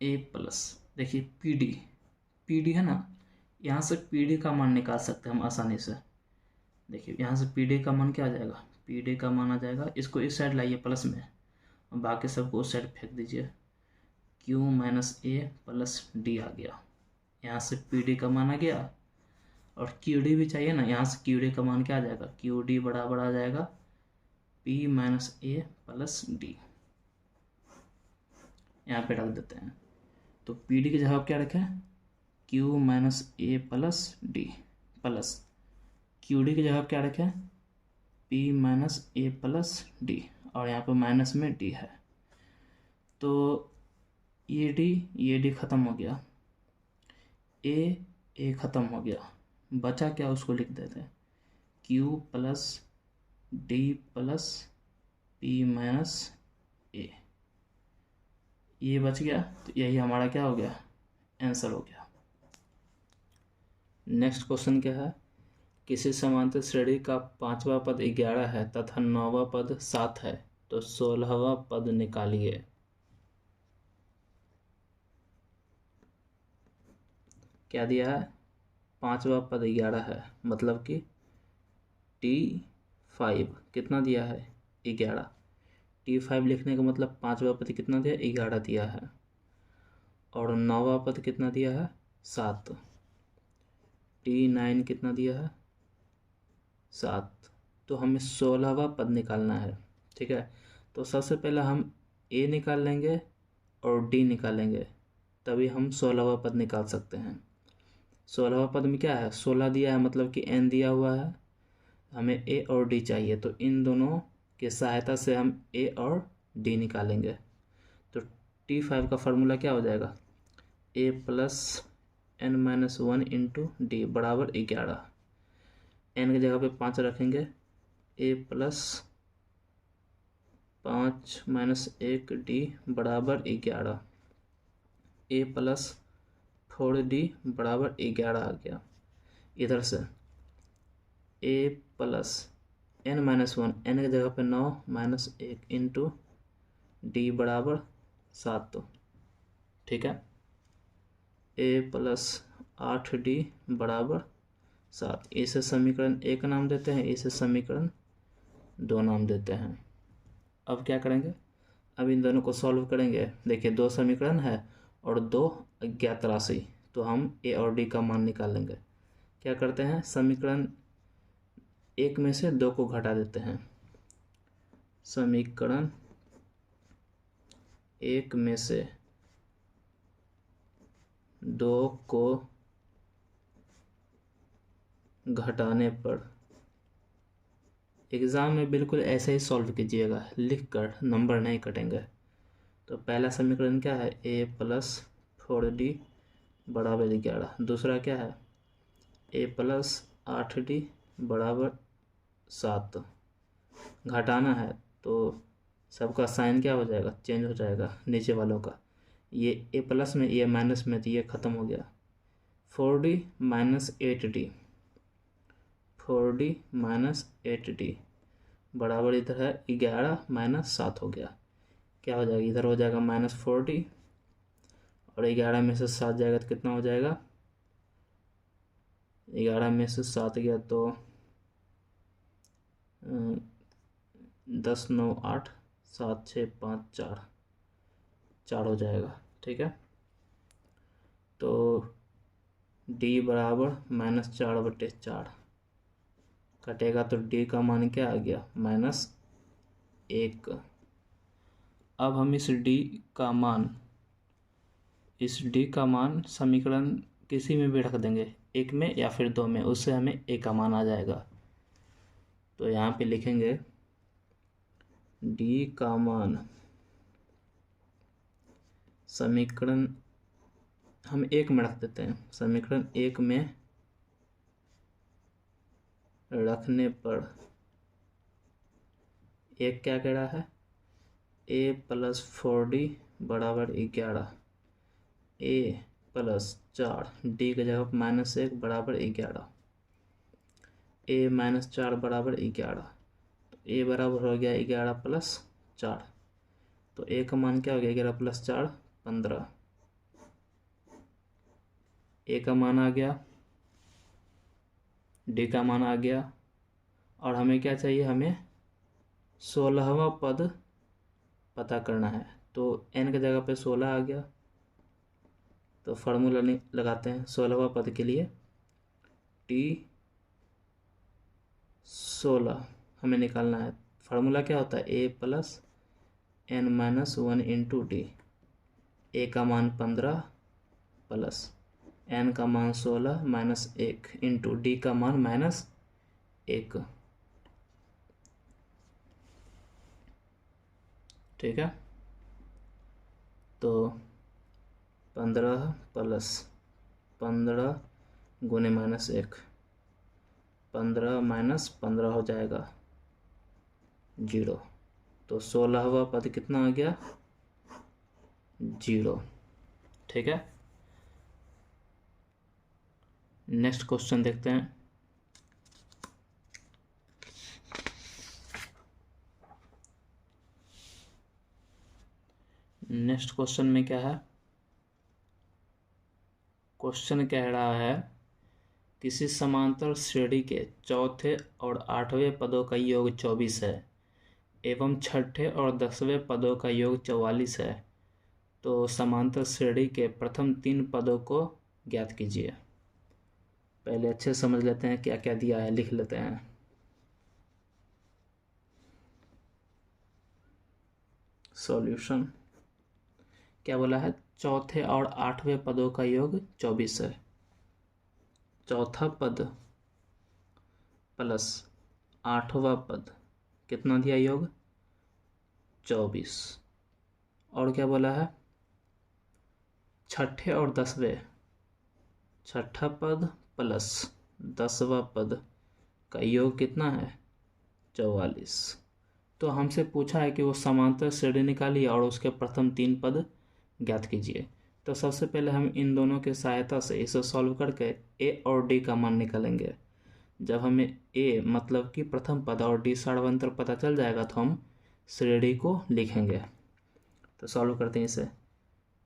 ए प्लस देखिए पी डी है ना, यहाँ से पी डी का मान निकाल सकते हैं हम आसानी से। देखिए यहाँ से पी डी का मान क्या आ जाएगा, पी डी का मान आ जाएगा, इसको इस साइड लाइए प्लस में और बाकी सबको उस साइड फेंक दीजिए, Q minus a plus D आ गया। यहाँ से पी डी का मान आ गया और क्यू डी भी चाहिए ना, यहाँ से क्यू डी का मान क्या आ जाएगा, क्यू डी बराबर आ जाएगा P minus a plus D. यहाँ पे रख देते हैं, तो पी डी की जगह क्या रखें, q minus a plus d plus q d की जगह क्या रखें, p minus a plus d, और यहाँ पे माइनस में डी है। तो ये डी ख़त्म हो गया, ए ख़त्म हो गया, बचा क्या उसको लिख देते हैं, q plus d plus p minus a, ये बच गया। तो यही हमारा क्या हो गया, आंसर हो गया। नेक्स्ट क्वेश्चन क्या है, किसी समांतर श्रेणी का 5वां पद 11 है तथा 9वां पद 7 है, तो 16वां पद निकालिए। क्या दिया है, 5वां पद 11 है, मतलब कि T5 कितना दिया है, 11। T5 लिखने का मतलब 5वां पद कितना दिया, 11 दिया है, और 9वां पद कितना दिया है, 7। T9 कितना दिया है, 7। तो हमें 16वां पद निकालना है। ठीक है, तो सबसे पहले हम A निकाल लेंगे और D निकालेंगे, तभी हम 16वां पद निकाल सकते हैं। 16वां पद में क्या है, 16 दिया है, मतलब कि n दिया हुआ है, हमें a और d चाहिए, तो इन दोनों के सहायता से हम a और d निकालेंगे। तो T5 का फार्मूला क्या हो जाएगा, a plus N minus one into D बराबर 11। n की जगह पे 5 रखेंगे, a प्लस 5 माइनस 1 डी बराबर 11, a प्लस 4d बराबर 11 आ गया। इधर से a plus N minus one, N की जगह पे 9 माइनस 1 इंटू डी बराबर 7। ठीक है, a प्लस 8d बराबर 7। इसे समीकरण 1 नाम देते हैं, इसे समीकरण 2 नाम देते हैं। अब क्या करेंगे, अब इन दोनों को सॉल्व करेंगे। देखिए 2 समीकरण है और 2 अज्ञात राशि, तो हम a और d का मान निकालेंगे। क्या करते हैं, समीकरण 1 में से 2 को घटा देते हैं, समीकरण 1 में से 2 को घटाने पर, एग्ज़ाम में बिल्कुल ऐसे ही सॉल्व कीजिएगा, लिखकर, नंबर नहीं कटेंगे। तो पहला समीकरण क्या है, a प्लस 4d बराबर 11। दूसरा क्या है, a प्लस 8d बराबर 7। घटाना है तो सबका साइन क्या हो जाएगा, चेंज हो जाएगा नीचे वालों का। ये a प्लस में, ये माइनस में, तो ये ख़त्म हो गया। 4d minus 8d, 4d minus 8d बराबर इधर है 11 माइनस 7 हो गया। क्या हो जाएगा, इधर हो जाएगा -4d और 11 में से 7 जाएगा तो कितना हो जाएगा, 11 में से 7 गया तो 10 9 8 7 6 5 4 हो जाएगा। ठीक है, तो d बराबर -4/4 कटेगा तो d का मान क्या आ गया, -1। अब हम इस d का मान समीकरण किसी में भी रख देंगे, 1 में या फिर 2 में, उससे हमें a का मान आ जाएगा। तो यहाँ पे लिखेंगे d का मान समीकरण हम 1 में रख देते हैं, समीकरण 1 में रखने पर एक क्या कह रहा है, a प्लस 4d बराबर 11, a प्लस 4 d की जगह -1 बराबर 11, a -4 बराबर 11, तो a बराबर हो गया 11 प्लस 4, तो a का मान क्या हो गया, 11 प्लस 4 15, a का मान आ गया, d का मान आ गया, और हमें क्या चाहिए, हमें 16वां पद पता करना है। तो n की जगह पे 16 आ गया, तो फार्मूला लगाते हैं 16वां पद के लिए, t 16 हमें निकालना है। फार्मूला क्या होता है, a plus n-1 into D. a का मान 15 प्लस n का मान 16 माइनस 1 इंटू डी का मान -1। ठीक है, तो 15 प्लस 15 गुने -1, 15 माइनस 15 हो जाएगा 0, तो 16वां पद कितना आ गया, 0। ठीक है, नेक्स्ट क्वेश्चन देखते हैं। नेक्स्ट क्वेश्चन में क्या है, क्वेश्चन कह रहा है किसी समांतर श्रेणी के चौथे और 8वें पदों का योग 24 है एवं छठे और 10वें पदों का योग 44 है, तो समांतर श्रेणी के प्रथम 3 पदों को ज्ञात कीजिए। पहले अच्छे समझ लेते हैं क्या क्या दिया है, लिख लेते हैं। सॉल्यूशन क्या बोला है, चौथे और 8वें पदों का योग 24 है। चौथा पद प्लस 8वां पद कितना दिया योग, 24। और क्या बोला है, छठे और 10वें, छठा पद प्लस 10वां पद का योग कितना है, 44। तो हमसे पूछा है कि वो समांतर श्रेणी निकालिए और उसके प्रथम 3 पद ज्ञात कीजिए। तो सबसे पहले हम इन दोनों की सहायता से इसे सॉल्व करके a और d का मान निकालेंगे। जब हमें a मतलब कि प्रथम पद और d सार्वंतर पता चल जाएगा तो हम श्रेणी को लिखेंगे। तो सॉल्व करते हैं इसे।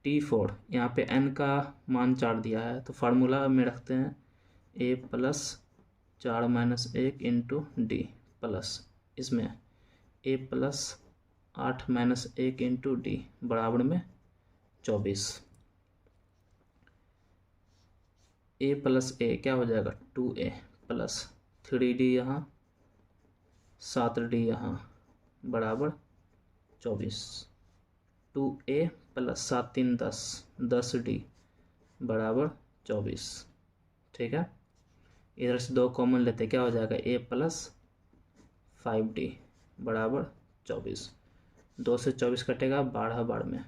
T4 यहाँ पे n का मान 4 दिया है, तो फार्मूला में रखते हैं a plus 4 minus 1 into D plus इसमें a plus 8 minus 1 into D बराबर में 24। a प्लस a क्या हो जाएगा, 2a प्लस 3d यहाँ 7d यहाँ बराबर 24। 2a प्लस 7 3 10 10d बराबर 24। ठीक है, इधर से 2 कॉमन लेते क्या हो जाएगा, a प्लस 5d बराबर 24। 2 से 24 कटेगा 12 बार में,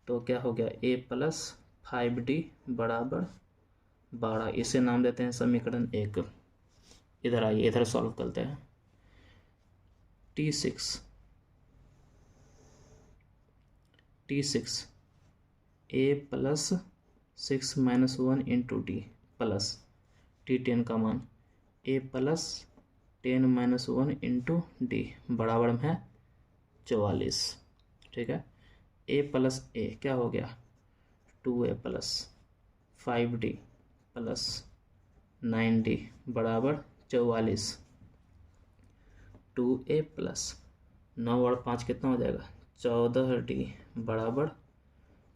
तो क्या हो गया, a प्लस 5d बराबर 12, इसे नाम देते हैं समीकरण 1। इधर आइए, इधर सॉल्व करते हैं। T6 a plus 6 minus 1 into D plus T10 का मान a plus 10 minus 1 into D बराबर में है 44। ठीक है, a प्लस a क्या हो गया 2a plus 5d plus 9d बराबर 44। 2a प्लस 9 और 5 कितना हो जाएगा 14d बराबर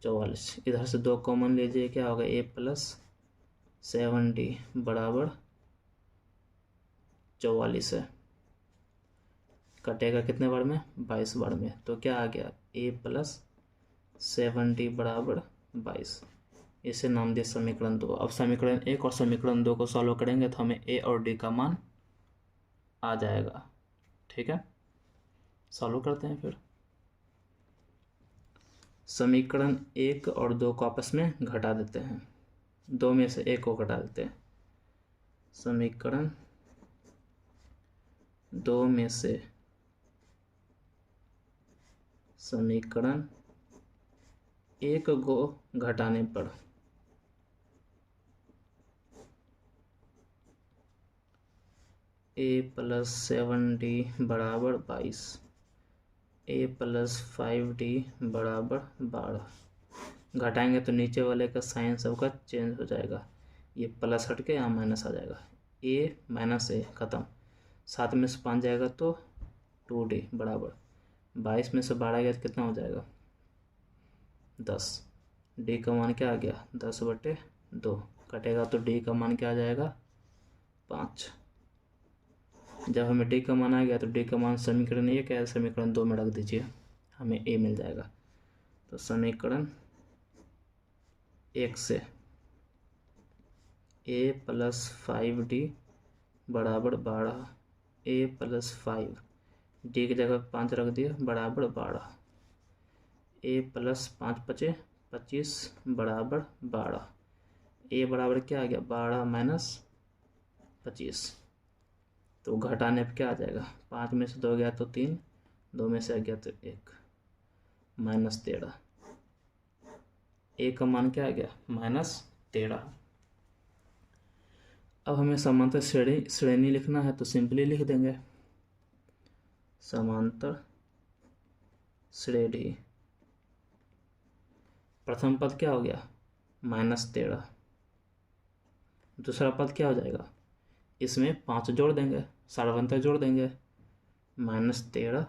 44। इधर से 2 कॉमन लीजिए, क्या होगा a प्लस 7d बराबर 44 है। कटेगा कितने बार में 22 बार में, तो क्या आ गया a प्लस 7d बराबर 22। इसे नाम दिया समीकरण 2। अब समीकरण 1 और समीकरण 2 को सॉल्व करेंगे तो हमें a और d का मान आ जाएगा। ठीक है, सॉल्व करते हैं फिर। समीकरण 1 और 2 को आपस में घटा देते हैं, 2 में से 1 को घटा देते हैं। समीकरण 2 में से समीकरण 1 को घटाने पर a प्लस 7d बराबर 22, a प्लस 5d बराबर 12। घटाएंगे तो नीचे वाले का साइन सबका चेंज हो जाएगा, ये प्लस हट के यहाँ माइनस आ जाएगा। a माइनस a खत्म, 7 में से 5 जाएगा तो 2d बराबर 22 में से 12 गया तो कितना हो जाएगा 10। d का मान क्या आ गया 10/2। कटेगा तो d का मान क्या आ जाएगा 5। जब हमें d का मान आ गया तो d का मान समीकरण 1 है, समीकरण 2 में रख दीजिए, हमें a मिल जाएगा। तो समीकरण 1 से a प्लस 5d बराबर 12, a प्लस 5 d की जगह 5 रख दिया बराबर 12, a प्लस 5 5 25 बराबर 12। a बराबर क्या आ गया 12 माइनस 25, तो घटाने पर क्या आ जाएगा 5 में से 2 गया तो 3, 2 में से आ गया तो 1, माइनस 13। a का मान क्या आ गया -13। अब हमें समांतर श्रेणी लिखना है तो सिंपली लिख देंगे समांतर श्रेणी। प्रथम पद क्या हो गया -13, दूसरा पद क्या हो जाएगा, इसमें 5 जोड़ देंगे, सार्वंतर जोड़ देंगे, -13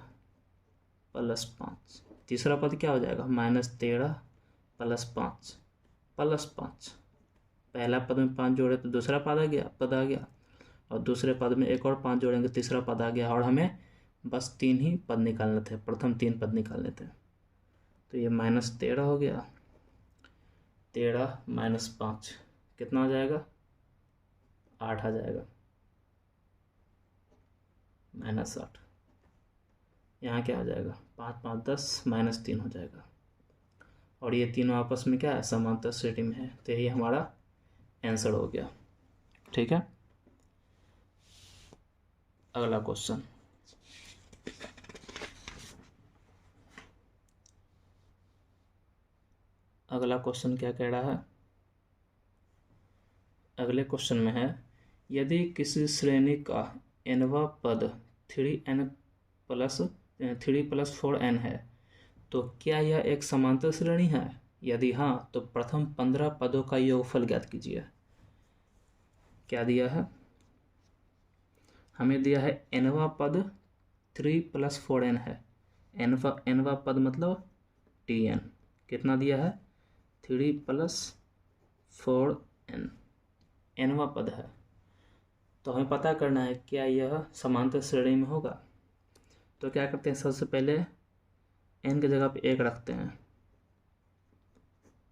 प्लस 5। तीसरा पद क्या हो जाएगा -13 प्लस 5 प्लस 5। पहला पद में 5 जोड़े तो दूसरा पद आ गया, और दूसरे पद में एक और 5 जोड़ेंगे तीसरा पद आ गया, और हमें बस 3 ही पद निकालने थे, प्रथम 3 पद निकालने थे। तो ये -13 हो गया, 13 माइनस 5 कितना हो जाएगा 8 आ जाएगा, -8। यहाँ क्या हो जाएगा 5 5 10 -3 हो जाएगा, और ये तीनों आपस में क्या है समांतर श्रेणी में है, तो यही हमारा आंसर हो गया। ठीक है, अगला क्वेश्चन। अगला क्वेश्चन क्या कह रहा है, अगले क्वेश्चन में है यदि किसी श्रेणी का nवां पद 3n + 4n है तो क्या यह एक समांतर श्रेणी है? यदि हाँ तो प्रथम 15 पदों का योगफल ज्ञात कीजिए। क्या दिया है, हमें दिया है nवां पद 3 + 4n है, nवां पद मतलब tn, कितना दिया है 3 + 4n, nवां पद है। तो हमें पता करना है क्या यह समांतर श्रेणी में होगा। तो क्या करते हैं, सबसे पहले n की जगह पे 1 रखते हैं,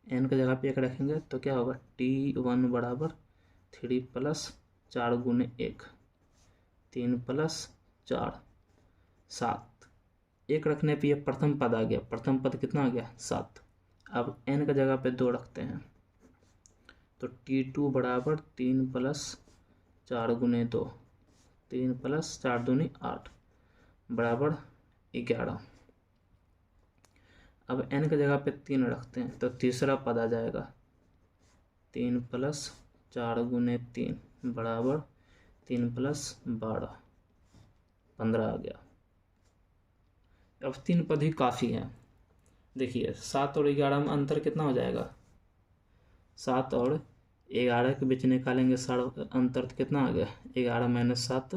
n की जगह पे 1 रखेंगे तो क्या होगा t1 बराबर 3 + 4 × 1, 3 + 4 7। 1 रखने पे ये प्रथम पद आ गया, प्रथम पद कितना आ गया 7। अब n की जगह पे 2 रखते हैं, तो T2 बराबर 3 प्लस 4 गुने 2, 3 प्लस 4 दूनी 8 बराबर 11। अब n की जगह पे 3 रखते हैं तो तीसरा पद आ जाएगा 3 प्लस 4 गुने 3 बराबर 3 प्लस 12, 15 आ गया। अब 3 पद ही काफ़ी है। देखिए 7 और 11 में अंतर कितना हो जाएगा, 7 और 11 के बीच निकालेंगे अंतर तो कितना आ गया, 11 माइनस 7,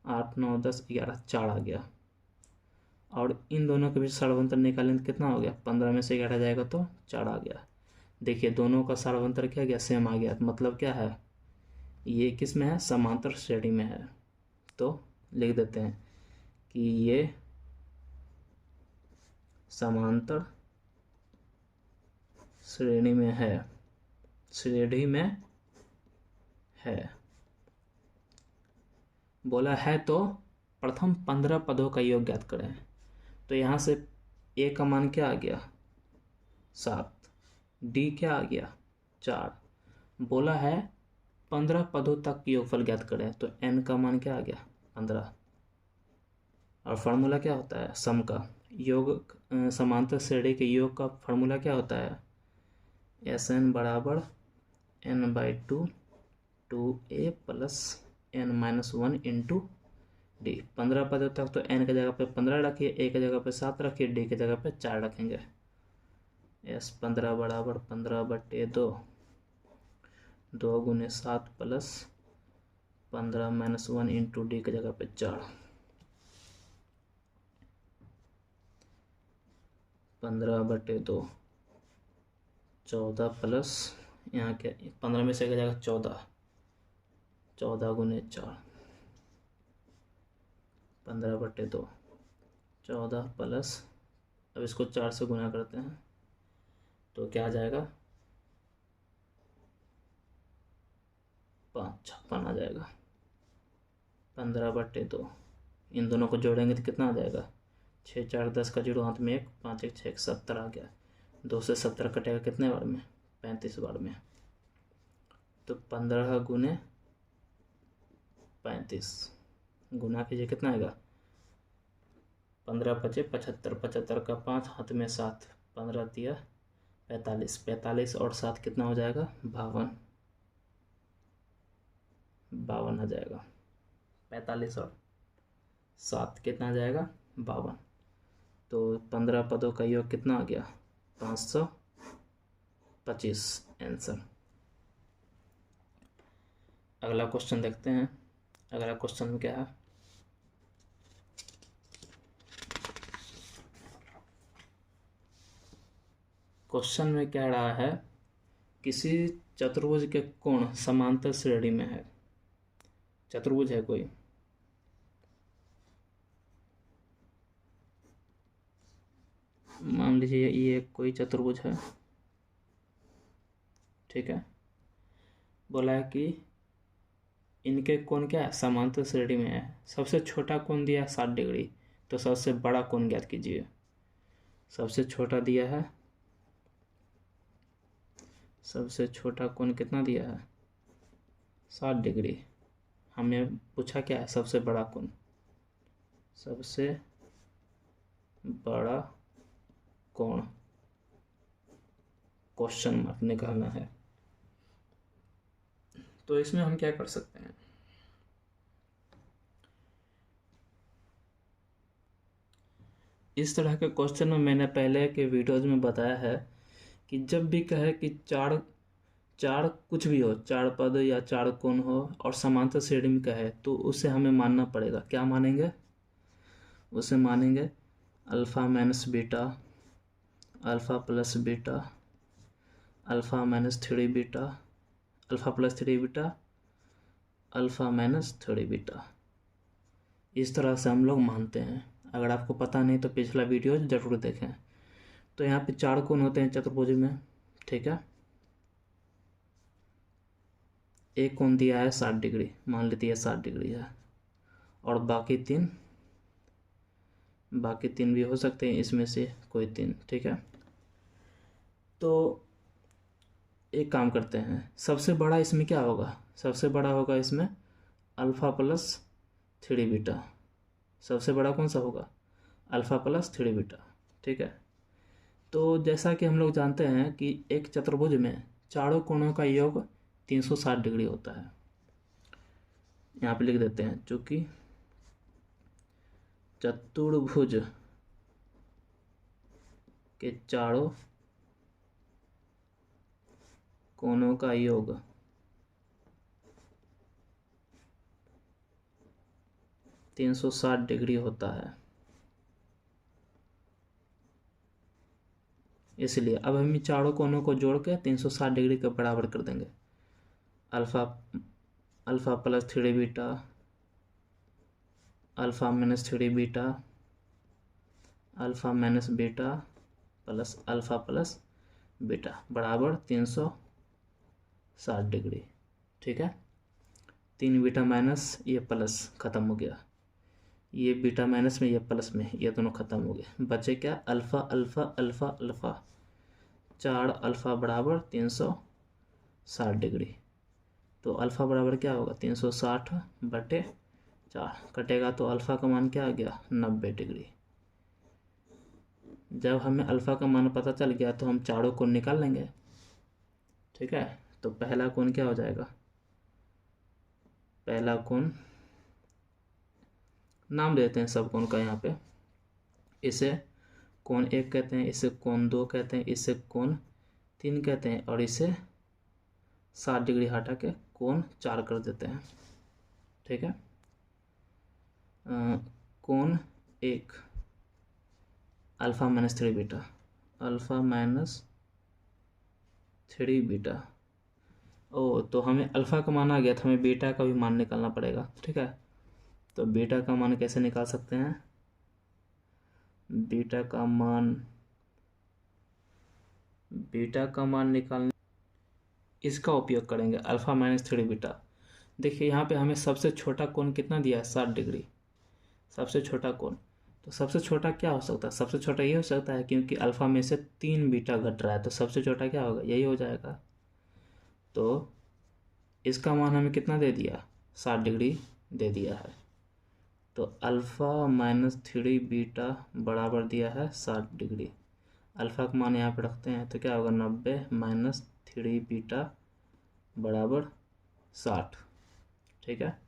8 9 10 11, 4 आ गया। और इन दोनों के बीच सर्वांतर निकालेंगे तो कितना हो गया, 15 में से 11 जाएगा तो 4 आ गया। देखिए दोनों का सर्वांतर क्या गया, सेम आ गया। मतलब क्या है, ये किस में है, समांतर श्रेणी में है। तो लिख देते हैं कि ये समांतर श्रेणी में है, श्रेणी में है। बोला है तो प्रथम 15 पदों का योग ज्ञात करें। तो यहाँ से ए का मान क्या आ गया, 7, डी क्या आ गया, 4। बोला है 15 पदों तक योगफल ज्ञात करें, तो एन का मान क्या आ गया, 15। और फार्मूला क्या होता है, सम का योग, समांतर श्रेणी के योग का फार्मूला क्या होता है, एस एन बराबर n/2 2a plus n-1 into D. 15 पदों तक तो n की जगह पे 15 रखिए, a की जगह पे 7 रखिए, डी की जगह पे 4 रखेंगे। s 15 बराबर 15/2, 2 गुने 7 प्लस 15-1 इंटू डी की जगह पे 4, 15/2, 14 प्लस यहाँ के 15 में से एक जाएगा 14, 14 गुने 4, 15/2, 14 प्लस, अब इसको 4 से गुना करते हैं तो क्या आ जाएगा, 56 आ जाएगा। 15/2, इन दोनों को जोड़ेंगे तो कितना आ जाएगा, 6 4 10 का 0 हाथ में 1, 5 1 6 70 आ गया। 2 से 70 कटेगा कितने बार में, 35 बार में। तो 15 गुने 35 गुना कीजिए कितना आएगा, 15 × 5 = 75, 75 का 5 हाथ में 7, 15 दिया 45, 45 और 7 कितना हो जाएगा, 52, 52 आ जाएगा। 45 और 7 कितना आ जाएगा, 52। तो 15 पदों का योग कितना आ गया, 525 आंसर। अगला क्वेश्चन देखते हैं। अगला क्वेश्चन में क्या है, क्वेश्चन में कह रहा है किसी चतुर्भुज के कोण समांतर श्रेणी में है। चतुर्भुज है कोई, मान लीजिए ये कोई चतुर्भुज है, ठीक है। बोला है कि इनके कोण क्या है, समांतर श्रेणी में है। सबसे छोटा कोण दिया है 60 डिग्री, तो सबसे बड़ा कोण ज्ञात कीजिए। सबसे छोटा दिया है, सबसे छोटा कोण कितना दिया है, 60 डिग्री। हमें पूछा क्या है, सबसे बड़ा कोण, सबसे बड़ा कोण क्वेश्चन मार्क निकालना है। तो इसमें हम क्या कर सकते हैं, इस तरह के क्वेश्चन में मैंने पहले के वीडियोज में बताया है कि जब भी कहे कि चार कुछ भी हो, 4 पद या 4 कोण हो और समांतर श्रेणी में कहे, तो उसे हमें मानना पड़ेगा। क्या मानेंगे, उसे मानेंगे alpha minus beta, alpha plus beta, alpha minus 3 beta, alpha plus 3 beta, alpha minus 3 beta. इस तरह से हम लोग मानते हैं। अगर आपको पता नहीं तो पिछला वीडियो जरूर देखें। तो यहाँ पे 4 कोण होते हैं चतुर्भुज में, ठीक है। एक कोण दिया है 60 डिग्री, मान लेती है 60 डिग्री है, और बाकी तीन भी हो सकते हैं, इसमें से कोई 3, ठीक है। तो एक काम करते हैं, सबसे बड़ा इसमें क्या होगा, सबसे बड़ा होगा इसमें अल्फ़ा प्लस 3 बीटा। सबसे बड़ा कौन सा होगा, अल्फ़ा प्लस 3 बीटा। ठीक है, तो जैसा कि हम लोग जानते हैं कि एक चतुर्भुज में चारों कोणों का योग 360 डिग्री होता है। यहाँ पे लिख देते हैं, चूँकि चतुर्भुज के चारों कोणों का योग 360 डिग्री होता है, इसलिए अब हम चारों कोणों को जोड़ के 360 डिग्री के बराबर कर देंगे। Alpha plus 3 beta, alpha minus 3 beta, alpha minus beta plus alpha plus beta बराबर 360 डिग्री। ठीक है, 3 बीटा माइनस ये प्लस ख़त्म हो गया, ये बीटा माइनस में ये प्लस में, ये दोनों ख़त्म हो गए, बचे क्या alpha alpha alpha alpha, 4 alpha बराबर 360 डिग्री। तो अल्फ़ा बराबर क्या होगा 360 बटे 4, कटेगा तो अल्फ़ा का मान क्या आ गया 90 डिग्री। जब हमें अल्फ़ा का मान पता चल गया तो हम चारों कोण निकाल लेंगे। ठीक है, तो पहला कोण क्या हो जाएगा, पहला कोण नाम देते हैं सब कोण का यहाँ पे, इसे कोण 1 कहते हैं, इसे कोण 2 कहते हैं, इसे कोण 3 कहते हैं, और इसे 60 डिग्री हटा के कोण 4 कर देते हैं। ठीक है, कोण 1 alpha minus 3 beta, alpha minus 3 beta. ओ, तो हमें अल्फ़ा का मान आ गया, तो हमें बीटा का भी मान निकालना पड़ेगा। ठीक है, तो बीटा का मान कैसे निकाल सकते हैं, बीटा का मान निकालने इसका उपयोग करेंगे, अल्फ़ा माइनस 3 बीटा। देखिए यहाँ पे हमें सबसे छोटा कोण कितना दिया है 60 डिग्री, सबसे छोटा कोण। तो सबसे छोटा क्या हो सकता है, सबसे छोटा ये हो सकता है, क्योंकि अल्फ़ा में से 3 बीटा घट रहा है, तो सबसे छोटा क्या होगा, यही हो जाएगा। तो इसका मान हमें कितना दे दिया 60 डिग्री दे दिया है, तो अल्फ़ा माइनस 3 बीटा बराबर दिया है 60 डिग्री। अल्फ़ा का मान यहाँ पे रखते हैं तो क्या होगा 90 माइनस 3 बीटा बराबर 60। ठीक है,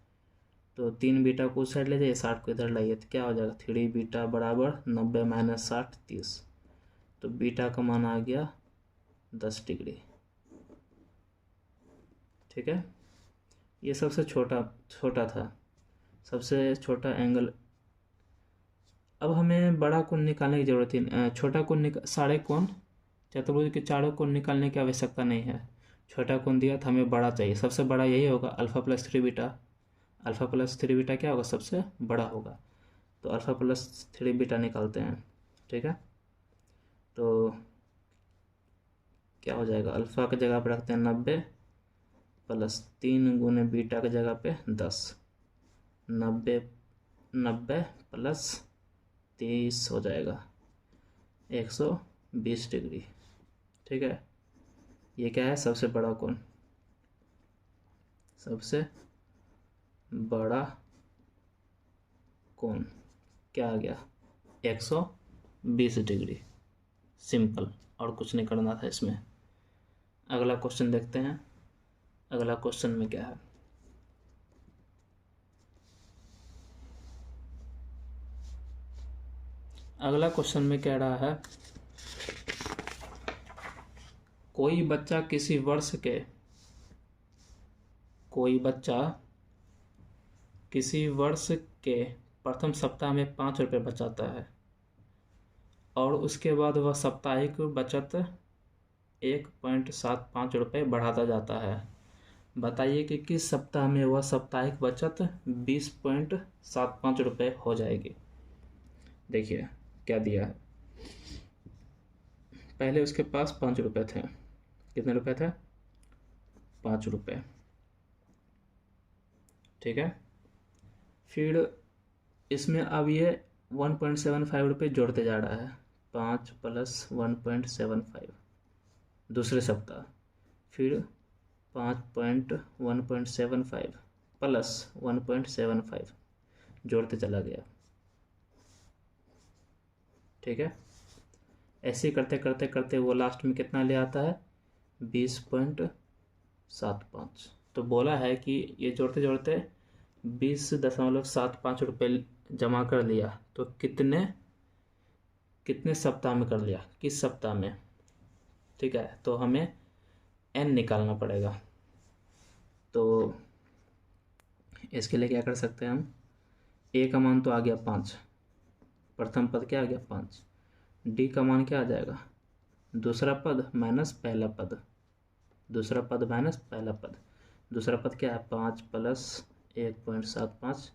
तो 3 बीटा को उस साइड ले जाइए, 60 को इधर लाइए, तो क्या हो जाएगा 3 बीटा बराबर 90 माइनस 60 30। तो बीटा का मान आ गया 10 डिग्री। ठीक है, ये सबसे छोटा था, सबसे छोटा एंगल। अब हमें बड़ा कोण निकालने की ज़रूरत है, छोटा कोण सारे कोण चतुर्भुज के चारों कोण निकालने की आवश्यकता नहीं है। छोटा कोण दिया था, हमें बड़ा चाहिए, सबसे बड़ा यही होगा alpha plus 3 beta. Alpha plus 3 beta क्या होगा, सबसे बड़ा होगा, तो अल्फ़ा प्लस 3 बीटा निकालते हैं। ठीक है, तो क्या हो जाएगा, अल्फ़ा की जगह पर रखते हैं 90 प्लस 3 गुने बीटा की जगह पे 10, 90 प्लस 30 हो जाएगा 120 डिग्री। ठीक है, ये क्या है, सबसे बड़ा कोण, सबसे बड़ा कोण क्या आ गया 120 डिग्री। सिंपल, और कुछ नहीं करना था इसमें। अगला क्वेश्चन देखते हैं, अगला क्वेश्चन में क्या है। अगला क्वेश्चन में कह रहा है, कोई बच्चा किसी वर्ष के प्रथम सप्ताह में 5 रुपये बचाता है और उसके बाद वह साप्ताहिक बचत 1.75 रुपये बढ़ाता जाता है। बताइए कि किस सप्ताह में वह साप्ताहिक बचत 20.75 रुपये हो जाएगी। देखिए क्या दिया है, पहले उसके पास 5 रुपये थे, कितने रुपये थे 5 रुपये। ठीक है, फिर इसमें अब ये 1.75 रुपये जोड़ते जा रहा है, 5 प्लस 1.75 दूसरे सप्ताह। फिर 1.75 प्लस 1.75 जोड़ते चला गया। ठीक है, ऐसे करते करते करते वो लास्ट में कितना ले आता है 20.75। तो बोला है कि ये जोड़ते जोड़ते 20.75 रुपये जमा कर लिया। तो कितने सप्ताह में कर लिया, किस सप्ताह में। ठीक है, तो हमें n निकालना पड़ेगा। तो इसके लिए क्या कर सकते हैं हम, a का मान तो आ गया 5, प्रथम पद क्या आ गया 5, d का मान क्या आ जाएगा दूसरा पद माइनस पहला पद, दूसरा पद माइनस पहला पद, दूसरा पद क्या है 5 प्लस 1.75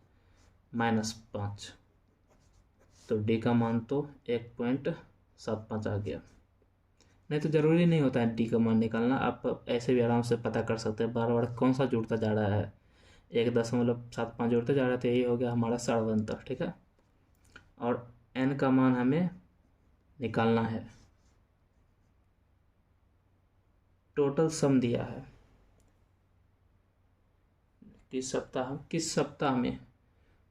माइनस 5। तो डी का मान तो 1.75 आ गया। नहीं तो ज़रूरी नहीं होता है डी का मान निकालना, आप ऐसे भी आराम से पता कर सकते हैं। बार बार कौन सा जुड़ता जा रहा है, 1.75 जुड़ते जा रहा है, तो यही हो गया हमारा षड्यंत्र। ठीक है, और एन का मान हमें निकालना है। टोटल सम दिया है किस सप्ताह में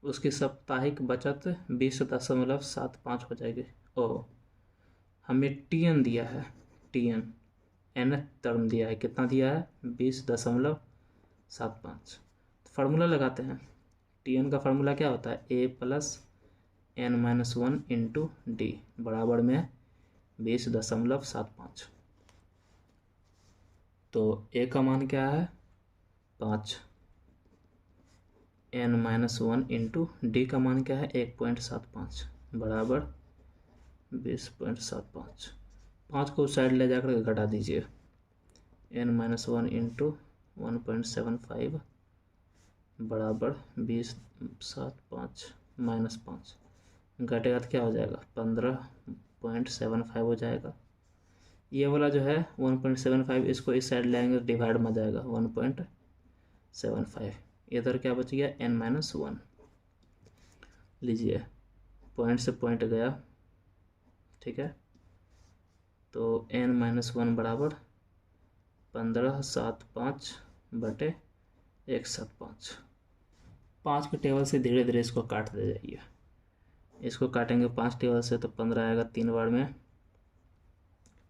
उसकी साप्ताहिक बचत 20.75 हो जाएगी। ओ, हमें टी एन दिया है, टी एन nth टर्म दिया है, कितना दिया है 20.75। फार्मूला लगाते हैं। टी एन का फार्मूला क्या होता है a plus n-1 into D बराबर में 20.75। तो a का मान क्या है 5, n-1 इंटू डी का मान क्या है 1.75 बराबर 20.75। 5 को साइड ले जाकर घटा दीजिए, n-1 इंटू 1.75 बराबर 20.75 माइनस 5 घटेगा तो क्या हो जाएगा 15.75 हो जाएगा। ये वाला जो है 1.75 इसको इस साइड लाएंगे तो डिवाइड में जाएगा 1.75। इधर क्या बच गया n-1 लीजिए, पॉइंट से पॉइंट गया। ठीक है, तो n-1 बराबर 1575 बटे 175। 5 के टेबल से धीरे धीरे इसको काट दे जाइए। इसको काटेंगे 5 टेबल से तो 15 आएगा 3 बार में।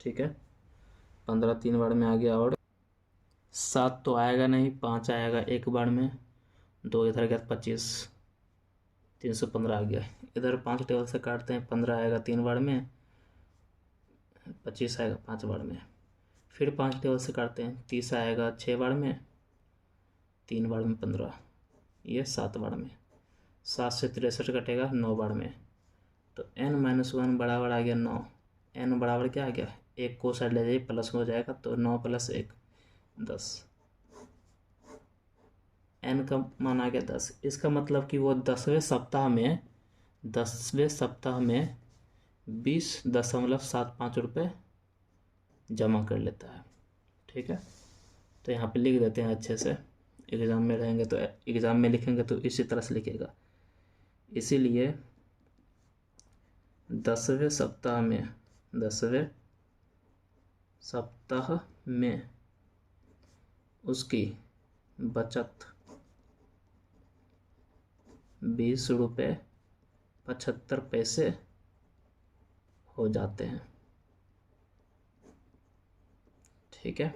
ठीक है, 15 3 बार में आ गया, और 7 तो आएगा नहीं, 5 आएगा एक बार में, 2 इधर गया 25, 315 आ गया। इधर 5 टेबल से काटते हैं, 15 आएगा 3 बार में, 25 आएगा 5 बार में। फिर 5 टेबल से काटते हैं, 30 आएगा 6 बार में, 3 बार में 15, ये 7 बार में। 7 से 63 कटेगा 9 बार में। तो n-1 बराबर आ गया 9। n बराबर क्या आ गया, एक को साइड ले जाइए प्लस हो जाएगा, तो 9 + 1 10। n का मान आ गया 10। इसका मतलब कि वो 10वें सप्ताह में 20.75 रुपये जमा कर लेता है। ठीक है, तो यहाँ पे लिख देते हैं अच्छे से, एग्ज़ाम में रहेंगे तो एग्ज़ाम में लिखेंगे तो इसी तरह से लिखेगा। इसीलिए 10वें सप्ताह में उसकी बचत 20.75 हो जाते हैं। ठीक है।